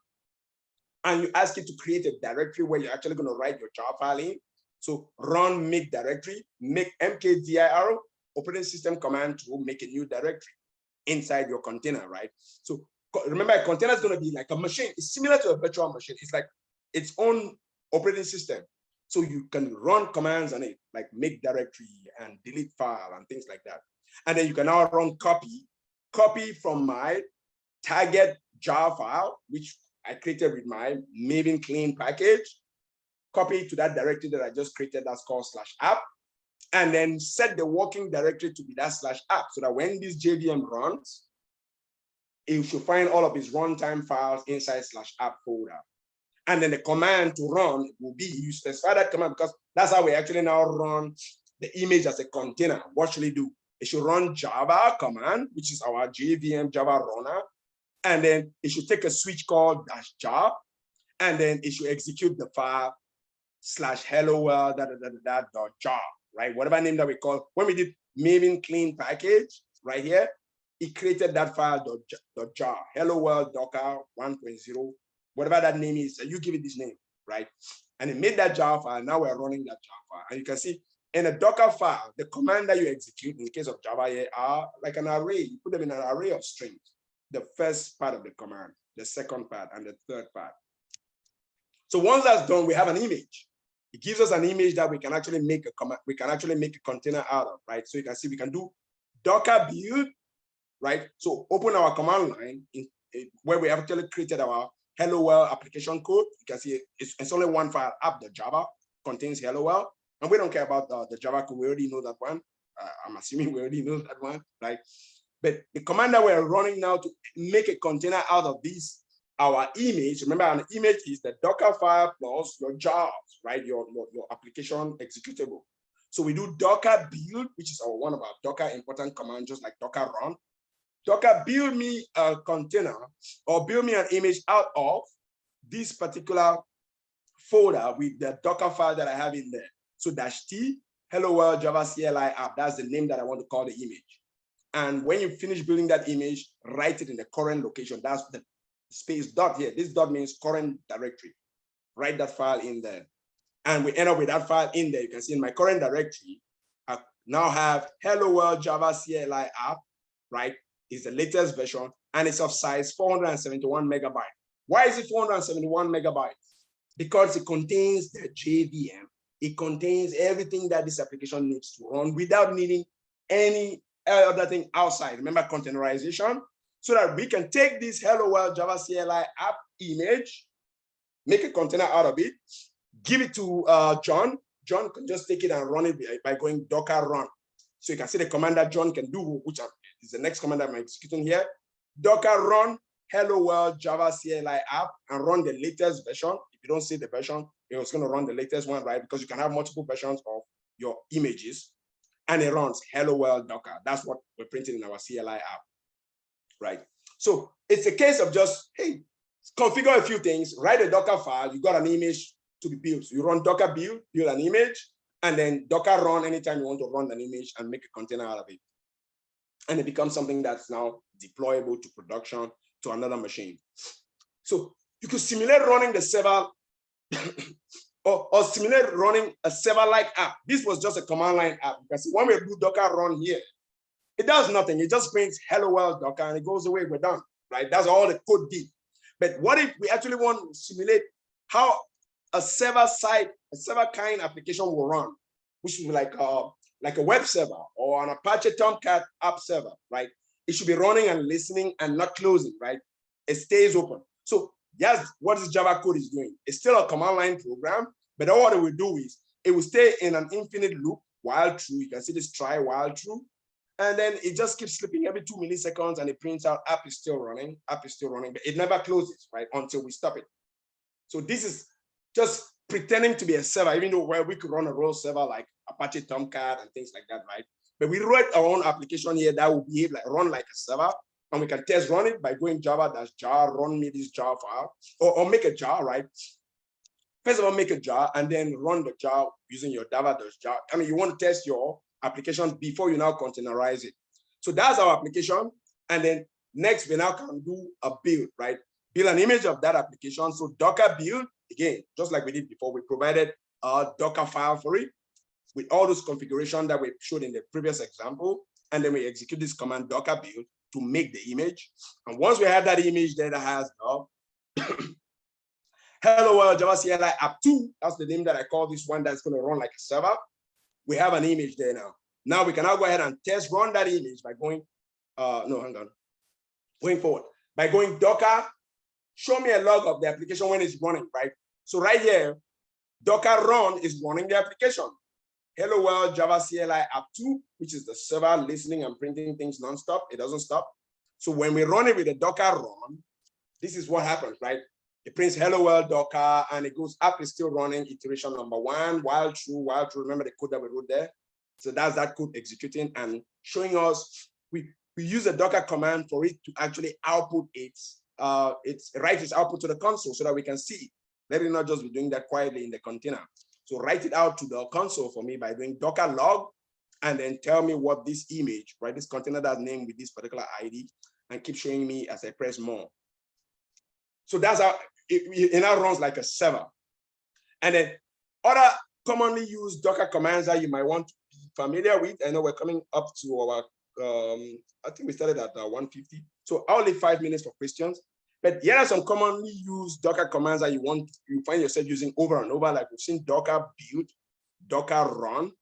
And you ask it to create a directory where you're actually going to write your Java file in. So run make directory, make mkdir operating system command to make a new directory inside your container, right? So remember, a container is going to be like a machine. It's similar to a virtual machine. It's like its own operating system. So you can run commands on it, like make directory and delete file and things like that. And then you can now run copy from my target jar file, which I created with my Maven clean package, copy to that directory that I just created that's called /app, and then set the working directory to be that /app so that when this JVM runs, it should find all of its runtime files inside /app folder. And then the command to run will be, you specify that command because that's how we actually now run the image as a container. What should it do? It should run Java command, which is our JVM Java runner. And then it should take a switch called -jar, and then it should execute the file /hello world .jar, right? Whatever name that we call. When we did Maven clean package right here, it created that file .jar, hello world docker 1.0, whatever that name is. You give it this name, right? And it made that jar file. Now we're running that jar file, and you can see in a Docker file, the command that you execute in the case of Java here are like an array. You put them in an array of strings. The first part of the command, the second part, and the third part. So once that's done, we have an image. It gives us an image that we can actually make a command, we can actually make a container out of, right? So you can see we can do Docker build, right? So open our command line where we actually created our hello world application code. You can see it's only one file, app.java, contains hello world. And we don't care about the Java code. We already know that one. I'm assuming we already know that one, right? But the command that we're running now to make a container out of this, our image, remember an image is the Docker file plus your jobs, right? Your application executable. So we do Docker build, which is one of our Docker important commands, just like Docker run. Docker build me a container or build me an image out of this particular folder with the Docker file that I have in there. So -t, hello world Java CLI app, that's the name that I want to call the image. And when you finish building that image, write it in the current location. That's the space dot here. This dot means current directory. Write that file in there. And we end up with that file in there. You can see in my current directory, I now have hello world Java CLI app, right? It's the latest version and it's of size 471 megabytes. Why is it 471 megabytes? Because it contains the JVM. It contains everything that this application needs to run without needing any other thing outside. Remember containerization? So that we can take this hello world Java CLI app image, make a container out of it, give it to John. John can just take it and run it by going docker run. So you can see the command that John can do, which is the next command that I'm executing here. Docker run hello world Java CLI app and run the latest version. If you don't see the version, it's going to run the latest one, right? Because you can have multiple versions of your images, and it runs hello world Docker. That's what we're printing in our CLI app, right? So it's a case of just, hey, configure a few things, write a Docker file, you got an image to be built. So you run Docker build an image, and then Docker run anytime you want to run an image and make a container out of it. And it becomes something that's now deployable to production to another machine. So you could simulate running the server or simulate running a server-like app. This was just a command line app. Because when we do Docker run here, it does nothing. It just prints hello world Docker and it goes away, we're done, right? That's all the code did. But what if we actually want to simulate how a server kind application will run, which would be like a web server or an Apache Tomcat app server, right? It should be running and listening and not closing, right? It stays open. So yes, what this Java code is doing, it's still a command line program, but all it will do is it will stay in an infinite loop while true. You can see this try while true. And then it just keeps slipping every 2 milliseconds and it prints out app is still running, but it never closes, right? Until we stop it. So this is just pretending to be a server, even though where we could run a real server like Apache Tomcat and things like that, right? But we wrote our own application here that will behave like run like a server, and we can test run it by going java-jar, run me this jar file, or make a jar, right? First of all, make a jar and then run the jar using your java-jar. I mean, you want to test your application before you now containerize it. So that's our application. And then next, we now can do a build, right? Build an image of that application. So Docker build, again, just like we did before, we provided a Docker file for it with all those configurations that we showed in the previous example. And then we execute this command Docker build to make the image. And once we have that image there that has hello world Java CLI app 2, that's the name that I call this one that's going to run like a server. We have an image there now. Now we can now go ahead and test run that image by going, going forward. By going Docker, show me a log of the application when it's running, right? So right here, Docker run is running the application. Hello world Java CLI app 2, which is the server listening and printing things nonstop. It doesn't stop. So when we run it with a Docker run, this is what happens, right? It prints hello world Docker and it goes app is still running iteration number 1, while true. Remember the code that we wrote there? So that's that code executing and showing us, we use a Docker command for it to actually output write its output to the console so that we can see. Let it not just be doing that quietly in the container. So write it out to the console for me by doing Docker log and then tell me what this image, right? This container that's named with this particular ID and keep showing me as I press more. So that's how it now runs like a server. And then other commonly used Docker commands that you might want to be familiar with. I know we're coming up to our, I think we started at 150. So I'll leave 5 minutes for questions. But here are some commonly used Docker commands that you find yourself using over and over, like we've seen Docker build, Docker run,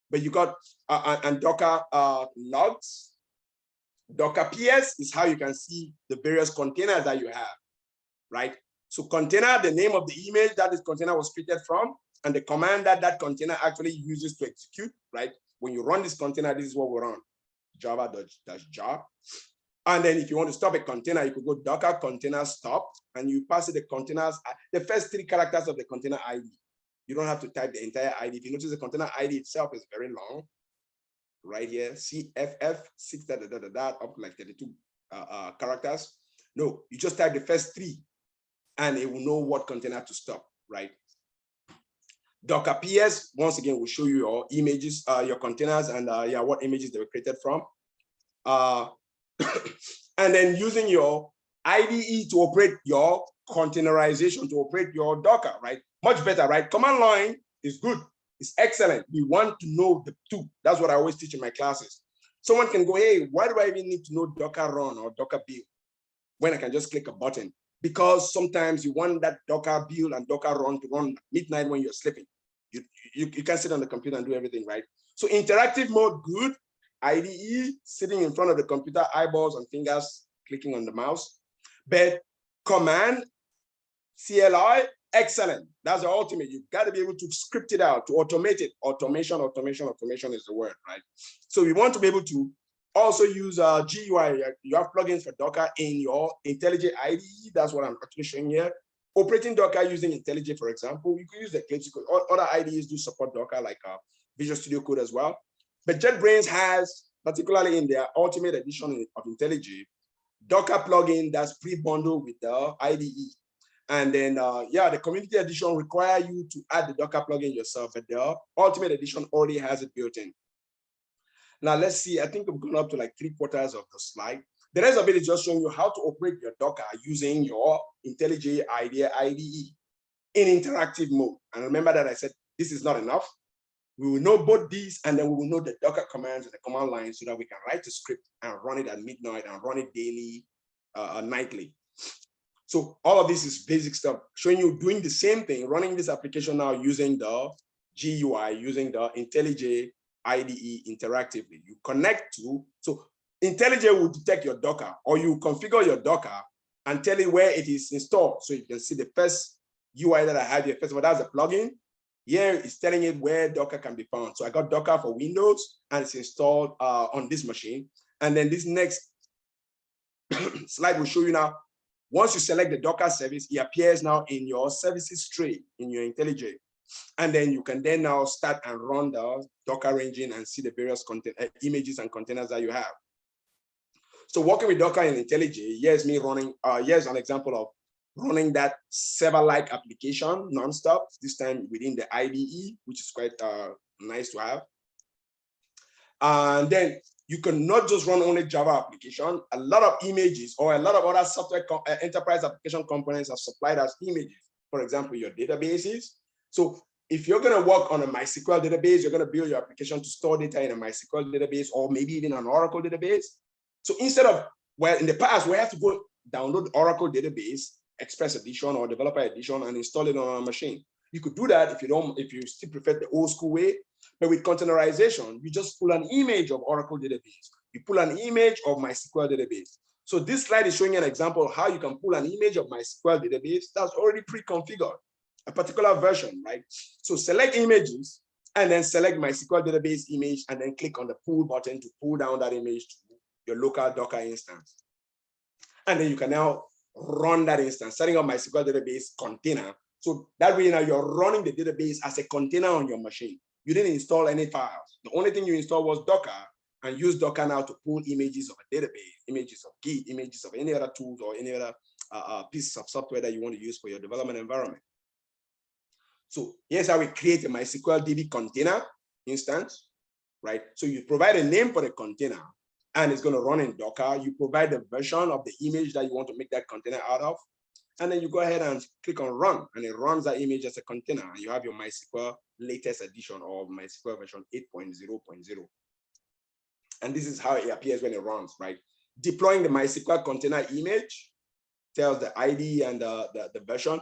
but you got, and Docker logs. Docker PS is how you can see the various containers that you have, right? So container, the name of the image that this container was created from, and the command that that container actually uses to execute, right? When you run this container, this is what we run, java-jar. And then if you want to stop a container, you could go Docker container stop, and you pass it the containers, the first 3 characters of the container ID. You don't have to type the entire ID. If you notice the container ID itself is very long, right here, CFF 6 up to like 32 characters. No, you just type the first 3 and it will know what container to stop, right? Docker PS, once again, will show you your images, your containers, and what images they were created from. And then using your IDE to operate your containerization, to operate your Docker, right? Much better, right? Command line is good. It's excellent. We want to know the 2. That's what I always teach in my classes. Someone can go, hey, why do I even need to know Docker run or Docker build when I can just click a button? Because sometimes you want that Docker build and Docker run to run at midnight when you're sleeping. You can't sit on the computer and do everything, right? So interactive mode, good. IDE, sitting in front of the computer, eyeballs and fingers, clicking on the mouse. But command, CLI, Excellent. That's the ultimate. You've got to be able to script it out, to automate it. Automation is the word, right? So we want to be able to also use GUI. You have plugins for Docker in your IntelliJ IDE. That's what I'm actually showing here. Operating Docker using IntelliJ, for example. You can use the Eclipse code. Other IDEs do support Docker, like Visual Studio Code as well. But JetBrains has, particularly in their Ultimate Edition of IntelliJ, Docker plugin that's pre-bundled with the IDE. And then, the Community Edition require you to add the Docker plugin yourself, but the Ultimate Edition already has it built in. Now, let's see. I think we've gone up to like 3/4 of the slide. The rest of it is just showing you how to operate your Docker using your IntelliJ IDE in interactive mode. And remember that I said this is not enough. We will know both these, and then we will know the Docker commands and the command line so that we can write the script and run it at midnight and run it daily, nightly. So all of this is basic stuff, showing you doing the same thing, running this application now using the GUI, using the IntelliJ IDE interactively. You connect to, so IntelliJ will detect your Docker, or you configure your Docker and tell it where it is installed. So you can see the first UI that I have here. First of all, that's a plugin. Here it's telling it where Docker can be found. So I got Docker for Windows and it's installed on this machine. And then this next slide will show you now, once you select the Docker service, it appears now in your services tray in your IntelliJ. And then you can then now start and run the Docker engine and see the various images and containers that you have. So working with Docker in IntelliJ, here's me running, here's an example of running that server-like application nonstop, this time within the IDE, which is quite nice to have. And then you can not just run only Java application, a lot of images or a lot of other software enterprise application components are supplied as images. For example, your databases. So if you're going to work on a MySQL database, you're going to build your application to store data in a MySQL database or maybe even an Oracle database. So instead of, well, in the past, we have to go download the Oracle database, Express Edition or Developer Edition, and install it on a machine. You could do that if you still prefer the old school way. But with containerization, you just pull an image of Oracle database. You pull an image of MySQL database. So this slide is showing you an example of how you can pull an image of MySQL database that's already pre-configured, a particular version, right? So select images and then select MySQL database image and then click on the pull button to pull down that image to your local Docker instance. And then you can now run that instance, setting up MySQL database container. So that way now you're running the database as a container on your machine. You didn't install any files. The only thing you installed was Docker, and use Docker now to pull images of a database, images of Git, images of any other tools or any other pieces of software that you want to use for your development environment. So here's how we create a MySQL DB container instance, right? So you provide a name for the container, and it's going to run in Docker. You provide the version of the image that you want to make that container out of. And then you go ahead and click on run, and it runs that image as a container. And you have your MySQL latest edition or MySQL version 8.0.0. And this is how it appears when it runs, right? Deploying the MySQL container image tells the ID and the version,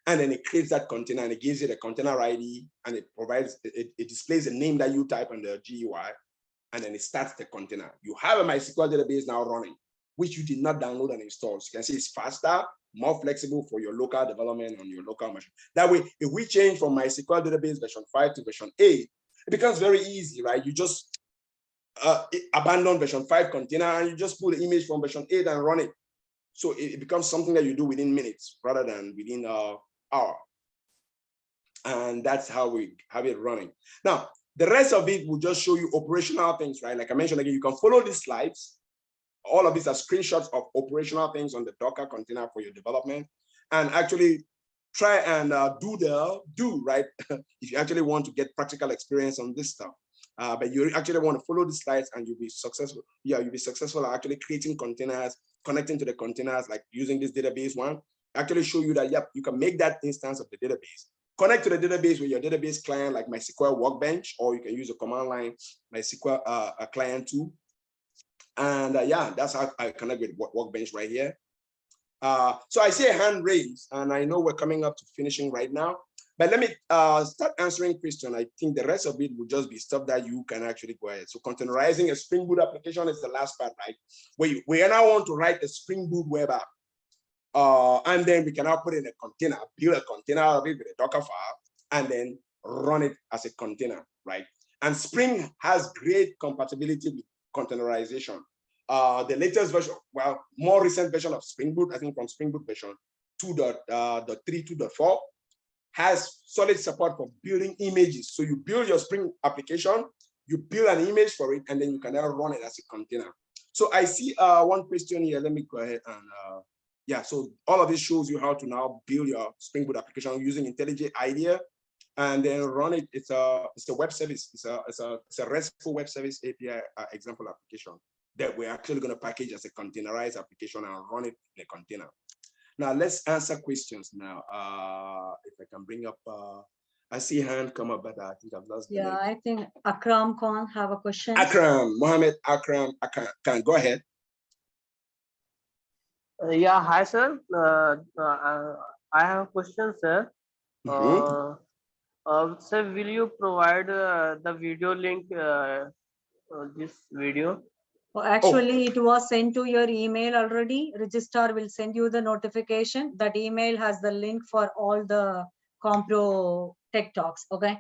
and then it creates that container and it gives it a container ID, and it provides, it displays the name that you type on the GUI, and then it starts the container. You have a MySQL database now running, which you did not download and install. So you can see it's faster, more flexible for your local development on your local machine. That way, if we change from MySQL database version 5 to version 8, it becomes very easy, right? You just abandon version 5 container and you just pull the image from version 8 and run it. So it becomes something that you do within minutes rather than within an hour. And that's how we have it running. Now, the rest of it will just show you operational things, right? Like I mentioned again, you can follow these slides. All of these are screenshots of operational things on the Docker container for your development, and actually try and do, right? If you actually want to get practical experience on this stuff. But you actually want to follow the slides and you'll be successful. Yeah, you'll be successful at actually creating containers, connecting to the containers, like using this database one. Actually show you that, yep, you can make that instance of the database. Connect to the database with your database client like MySQL Workbench, or you can use a command line MySQL client too. And yeah, that's how I connect with Workbench right here. So I see a hand raised, and I know we're coming up to finishing right now. But let me start answering questions. I think the rest of it will just be stuff that you can actually go ahead. So containerizing a Spring Boot application is the last part, right? We now want to write a Spring Boot web app. And then we can now put it in a container, build a container of it with a Docker file, and then run it as a container, right? And Spring has great compatibility with containerization. The latest version, well, more recent version of Spring Boot, I think from Spring Boot version 2.3, 2.4, has solid support for building images. So you build your Spring application, you build an image for it, and then you can now run it as a container. So I see one question here. Let me go ahead and yeah. So all of this shows you how to now build your Spring Boot application using IntelliJ IDEA, and then run it. It's a web service. It's a RESTful web service API example application that we're actually going to package as a containerized application and run it in a container. Now let's answer questions now. If I can bring up, I see hand come up, but I think I've lost the name. I think Akram Khan have a question. Mohammed Akram, can go ahead. Yeah, hi sir. I have a question, sir. Sir, will you provide the video link? This video. Actually, it was sent to your email already. Registrar will send you the notification. That email has the link for all the Compro Tech Talks. Okay.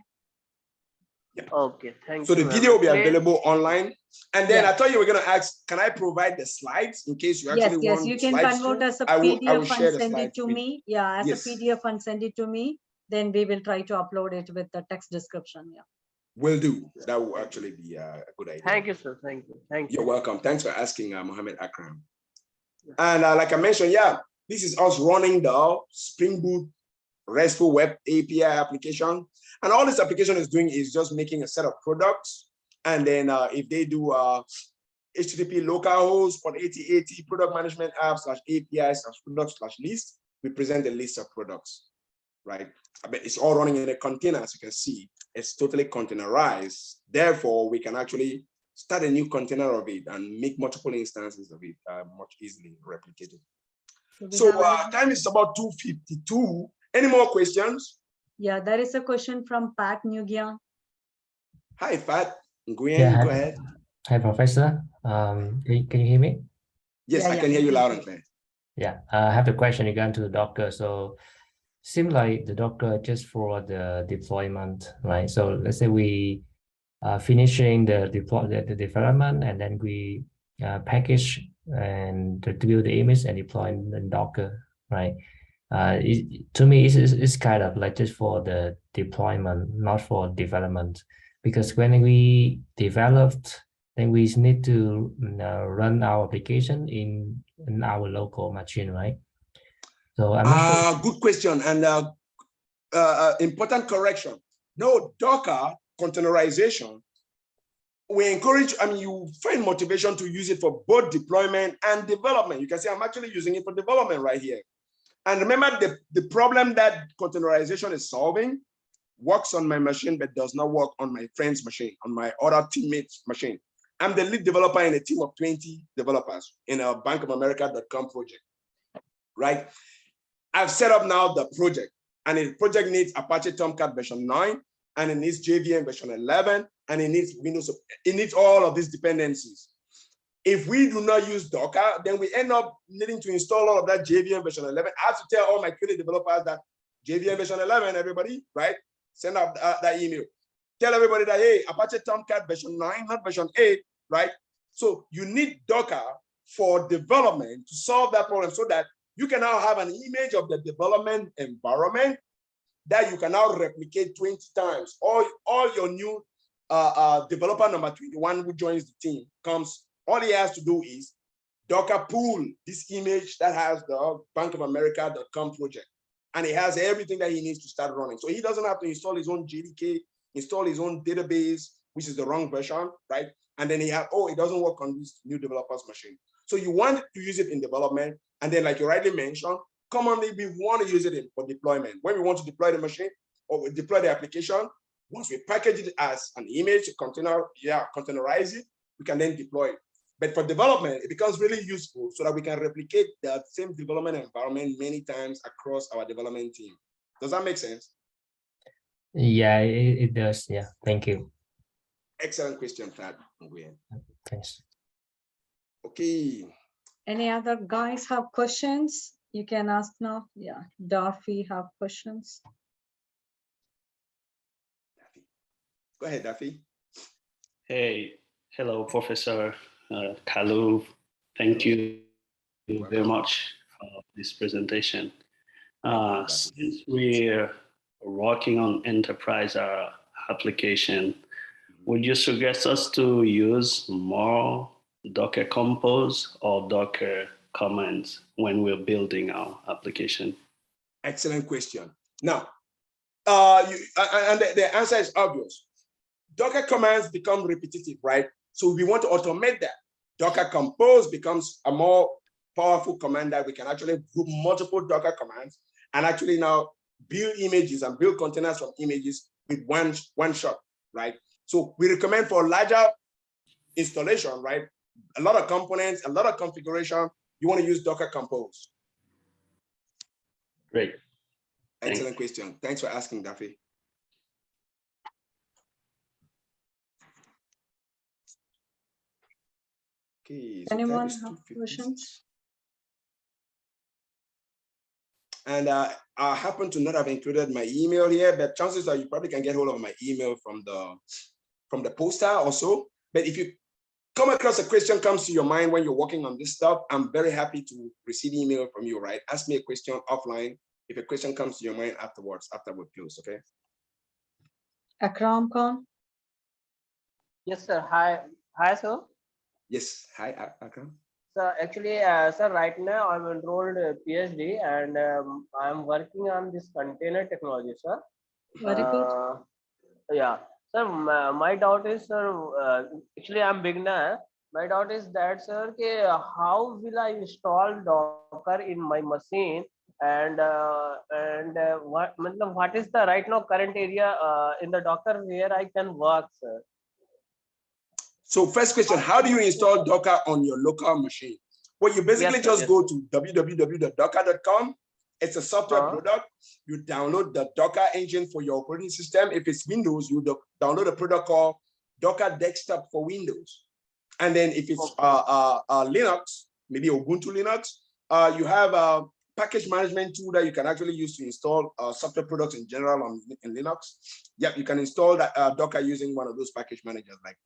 Yeah. Okay, thank you. So the video will be available online. And then I thought you were going to ask, can I provide the slides in case you actually want? Yes, you can convert as a PDF and send it to me. Yeah, as a PDF and send it to me. Then we will try to upload it with the text description. Yeah. Will do. That will actually be a good idea. Thank you, sir. Thank you. Thank you. You're welcome. Thanks for asking, Mohammed Akram. And like I mentioned, this is us running the Spring Boot RESTful Web API application. And all this application is doing is just making a set of products. And then if they do HTTP localhost for 8080 product management app /API/product/list, we present a list of products, right? But it's all running in a container, as you can see. It's totally containerized. Therefore, we can actually start a new container of it and make multiple instances of it much easily replicated. So time is about 2:52. Any more questions? Yeah, there is a question from Pat Nguyen. Hi, Pat Nguyen, go ahead. Hi, Professor. Can you hear me? Yes, I can hear you loud and clear. Yeah, I have a question again to the Docker. So seems like the Docker just for the deployment, right? So let's say we are finishing the development, and then we package and to build the image and deploy in Docker, right? To me, it's kind of like just for the deployment, not for development, because when we developed, then we need to run our application in our local machine, right? So I'm not sure. Good question and important correction. No, Docker containerization, we encourage, you find motivation to use it for both deployment and development. You can say, I'm actually using it for development right here. And remember, the problem that containerization is solving works on my machine, but does not work on my friend's machine, on my other teammates' machine. I'm the lead developer in a team of 20 developers in a bankofamerica.com project, right? I've set up now the project, and the project needs Apache Tomcat version 9, and it needs JVM version 11, and it needs Windows. It needs all of these dependencies. If we do not use Docker, then we end up needing to install all of that JVM version 11. I have to tell all my QA developers that JVM version 11, everybody, right? Send out that email. Tell everybody that, hey, Apache Tomcat version 9, not version 8, right? So you need Docker for development to solve that problem so that you can now have an image of the development environment that you can now replicate 20 times. All your new developer number 21 who joins the team comes, all he has to do is Docker pull this image that has the bankofamerica.com project. And he has everything that he needs to start running. So he doesn't have to install his own JDK, install his own database, which is the wrong version, right? And then it doesn't work on this new developer's machine. So you want to use it in development. And then like you rightly mentioned, commonly we want to use it for deployment. When we want to deploy the machine or we deploy the application, once we package it as an image, container, containerize it, we can then deploy it. But for development, it becomes really useful so that we can replicate that same development environment many times across our development team. Does that make sense? Yeah, it does. Yeah, thank you. Excellent question, Fred. Thanks. Okay. Any other guys have questions? You can ask now. Yeah, Darfi have questions. Go ahead, Daffy. Hey, hello, Professor Kalu. Thank you very Welcome. much for this presentation. Welcome, Daffy. Since we're working on enterprise application, would you suggest us to use more Docker Compose or Docker commands when we're building our application? Excellent question. Now, the answer is obvious. Docker commands become repetitive, right? So we want to automate that. Docker Compose becomes a more powerful command that we can actually group multiple Docker commands and actually now build images and build containers from images with one shot, right? So we recommend for larger installation, right? A lot of components, a lot of configuration, you want to use Docker Compose. Great. Excellent question. Thanks for asking, Daffy. Okay, so Anyone have questions? And I happen to not have included my email here, but chances are you probably can get hold of my email from the poster also. But if you come across a question comes to your mind when you're working on this stuff, I'm very happy to receive email from you, right? Ask me a question offline if a question comes to your mind afterwards, after we close, okay? Akram Khan. Yes, sir. Hi, sir. Yes, hi, Akram. So actually, sir, right now I'm enrolled PhD and I'm working on this container technology, sir. Very good. Yeah, sir. My doubt is, sir. Actually, I'm beginner. My doubt is that, sir, how will I install Docker in my machine, and what is the right now current area in the Docker where I can work, sir? So first question, how do you install Docker on your local machine? Well, you basically just go to www.docker.com. It's a software product. You download the Docker engine for your operating system. If it's Windows, you download a product called Docker Desktop for Windows. And then if it's Linux, maybe Ubuntu Linux, you have a package management tool that you can actually use to install software products in general in Linux. Yep, you can install that Docker using one of those package managers like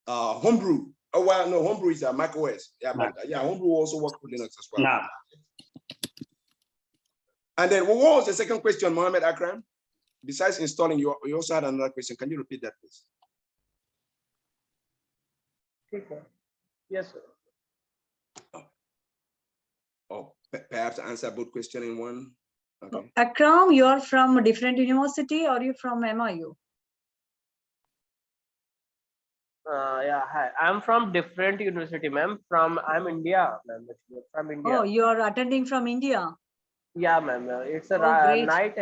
Homebrew. Oh well, no, Homebrew is a Mac OS. Yeah, but yeah, Homebrew also works with Linux as well. No. And then what was the second question, Mohammed Akram? Besides installing, you also had another question. Can you repeat that, please? Okay. Yes, sir. Oh, perhaps answer both questions in one. Okay. Akram, you are from a different university or you from MIU? Yeah, hi. I'm from different university, ma'am. I'm India, ma'am. From India. Oh, you are attending from India. Yeah, ma'am. It's a great. night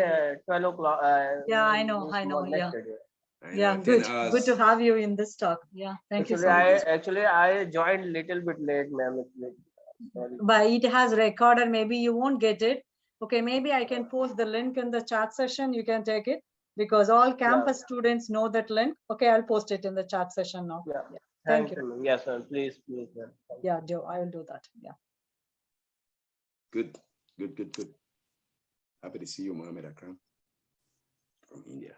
12 o'clock. Yeah, I know. Yeah. Yeah, good. Good to have you in this talk. Yeah, thank you so much. Actually, I joined little bit late, ma'am. But it has recorded. Maybe you won't get it. Okay, maybe I can post the link in the chat session. You can take it because all campus students know that link. Okay, I'll post it in the chat session now. Yeah. Thank you. Yes, sir. Please, ma'am. Yeah, Joe, I will do that. Yeah. Good. Happy to see you, Mohammed Akram from India.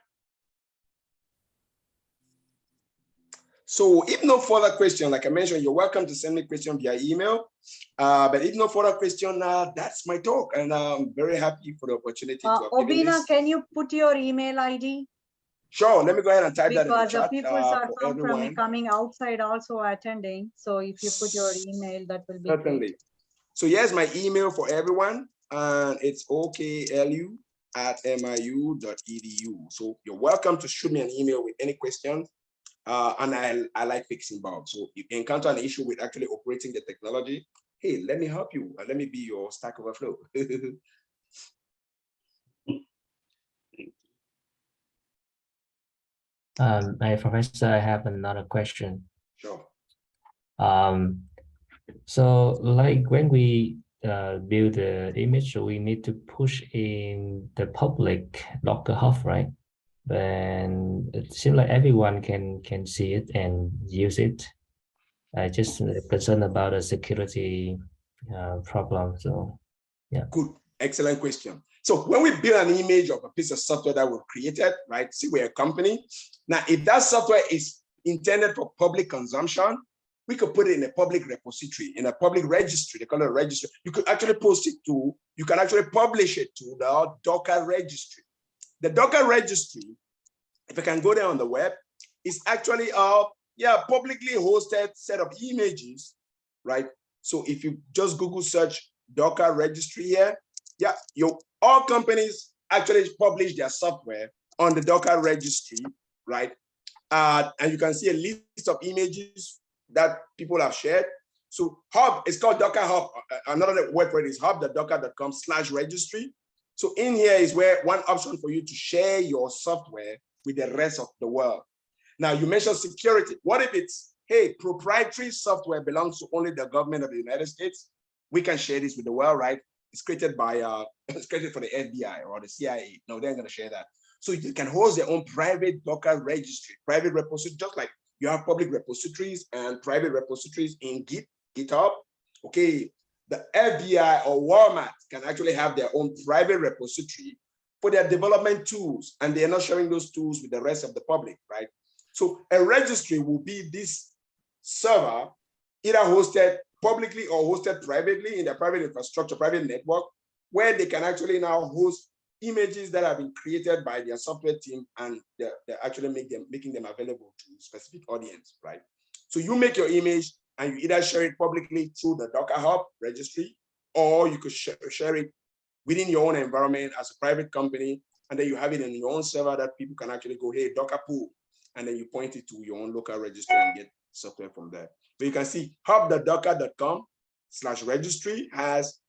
So if no further question, like I mentioned, you're welcome to send me question via email. But if no further question, that's my talk. And I'm very happy for the opportunity to have given Obinna, this. can you put your email ID? Sure, let me go ahead and type that in the chat. Because people are from coming outside also attending. So if you put your email, that will be certainly great. So here's my email for everyone. And it's okalu@miu.edu. So you're welcome to shoot me an email with any questions. And I like fixing bugs. So if you encounter an issue with actually operating the technology, hey, let me help you. Let me be your Stack Overflow. Professor, I have another question. Sure. So like when we build the image, we need to push in the public Docker Hub, right? Then it seems like everyone can see it and use it. I just concerned about the security problem. So, yeah. Good, excellent question. So when we build an image of a piece of software that we've created, right? See, we're a company. Now, if that software is intended for public consumption, we could put it in a public repository, in a public registry. They call it a registry. You could actually post it to, you can actually publish it to the Docker registry. The Docker registry, if I can go there on the web, is actually a publicly hosted set of images, right? So if you just Google search Docker registry here, all companies actually publish their software on the Docker registry, right? And you can see a list of images that people have shared. So Hub, it's called Docker Hub. Another word for it is hub.docker.com/registry. So in here is where one option for you to share your software with the rest of the world. Now you mentioned security. What if it's, hey, proprietary software belongs to only the government of the United States? We can share this with the world, right? It's created by, it's created for the FBI or the CIA. No, they're going to share that. So you can host your own private Docker registry, private repository, just like you have public repositories and private repositories in GitHub. Okay, the FBI or Walmart can actually have their own private repository for their development tools, and they're not sharing those tools with the rest of the public, right? So a registry will be this server, either hosted publicly or hosted privately in their private infrastructure, private network, where they can actually now host images that have been created by their software team, and they're actually making them available to specific audience, right? So you make your image and you either share it publicly through the Docker Hub registry, or you could share it within your own environment as a private company, and then you have it in your own server that people can actually go, hey, Docker pool, and then you point it to your own local registry and get software from there. But you can see hub.docker.com/registry has,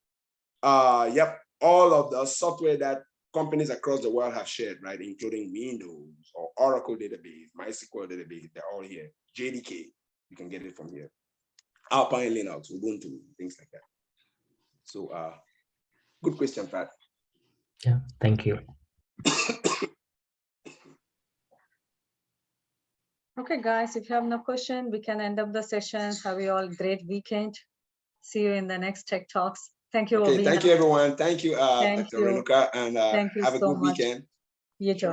all of the software that companies across the world have shared, right? Including Windows or Oracle database, MySQL database, they're all here. JDK, you can get it from here. Alpine Linux, Ubuntu, things like that. So good question, Pat. Yeah, thank you. Okay, guys, if you have no question, we can end up the session. Have you all great weekend. See you in the next Tech Talks. Thank you, Okay, Obinna. thank you, everyone. Thank you, Thank Dr. you. Renuka, and Thank you have a so good much. weekend. You too. Sure.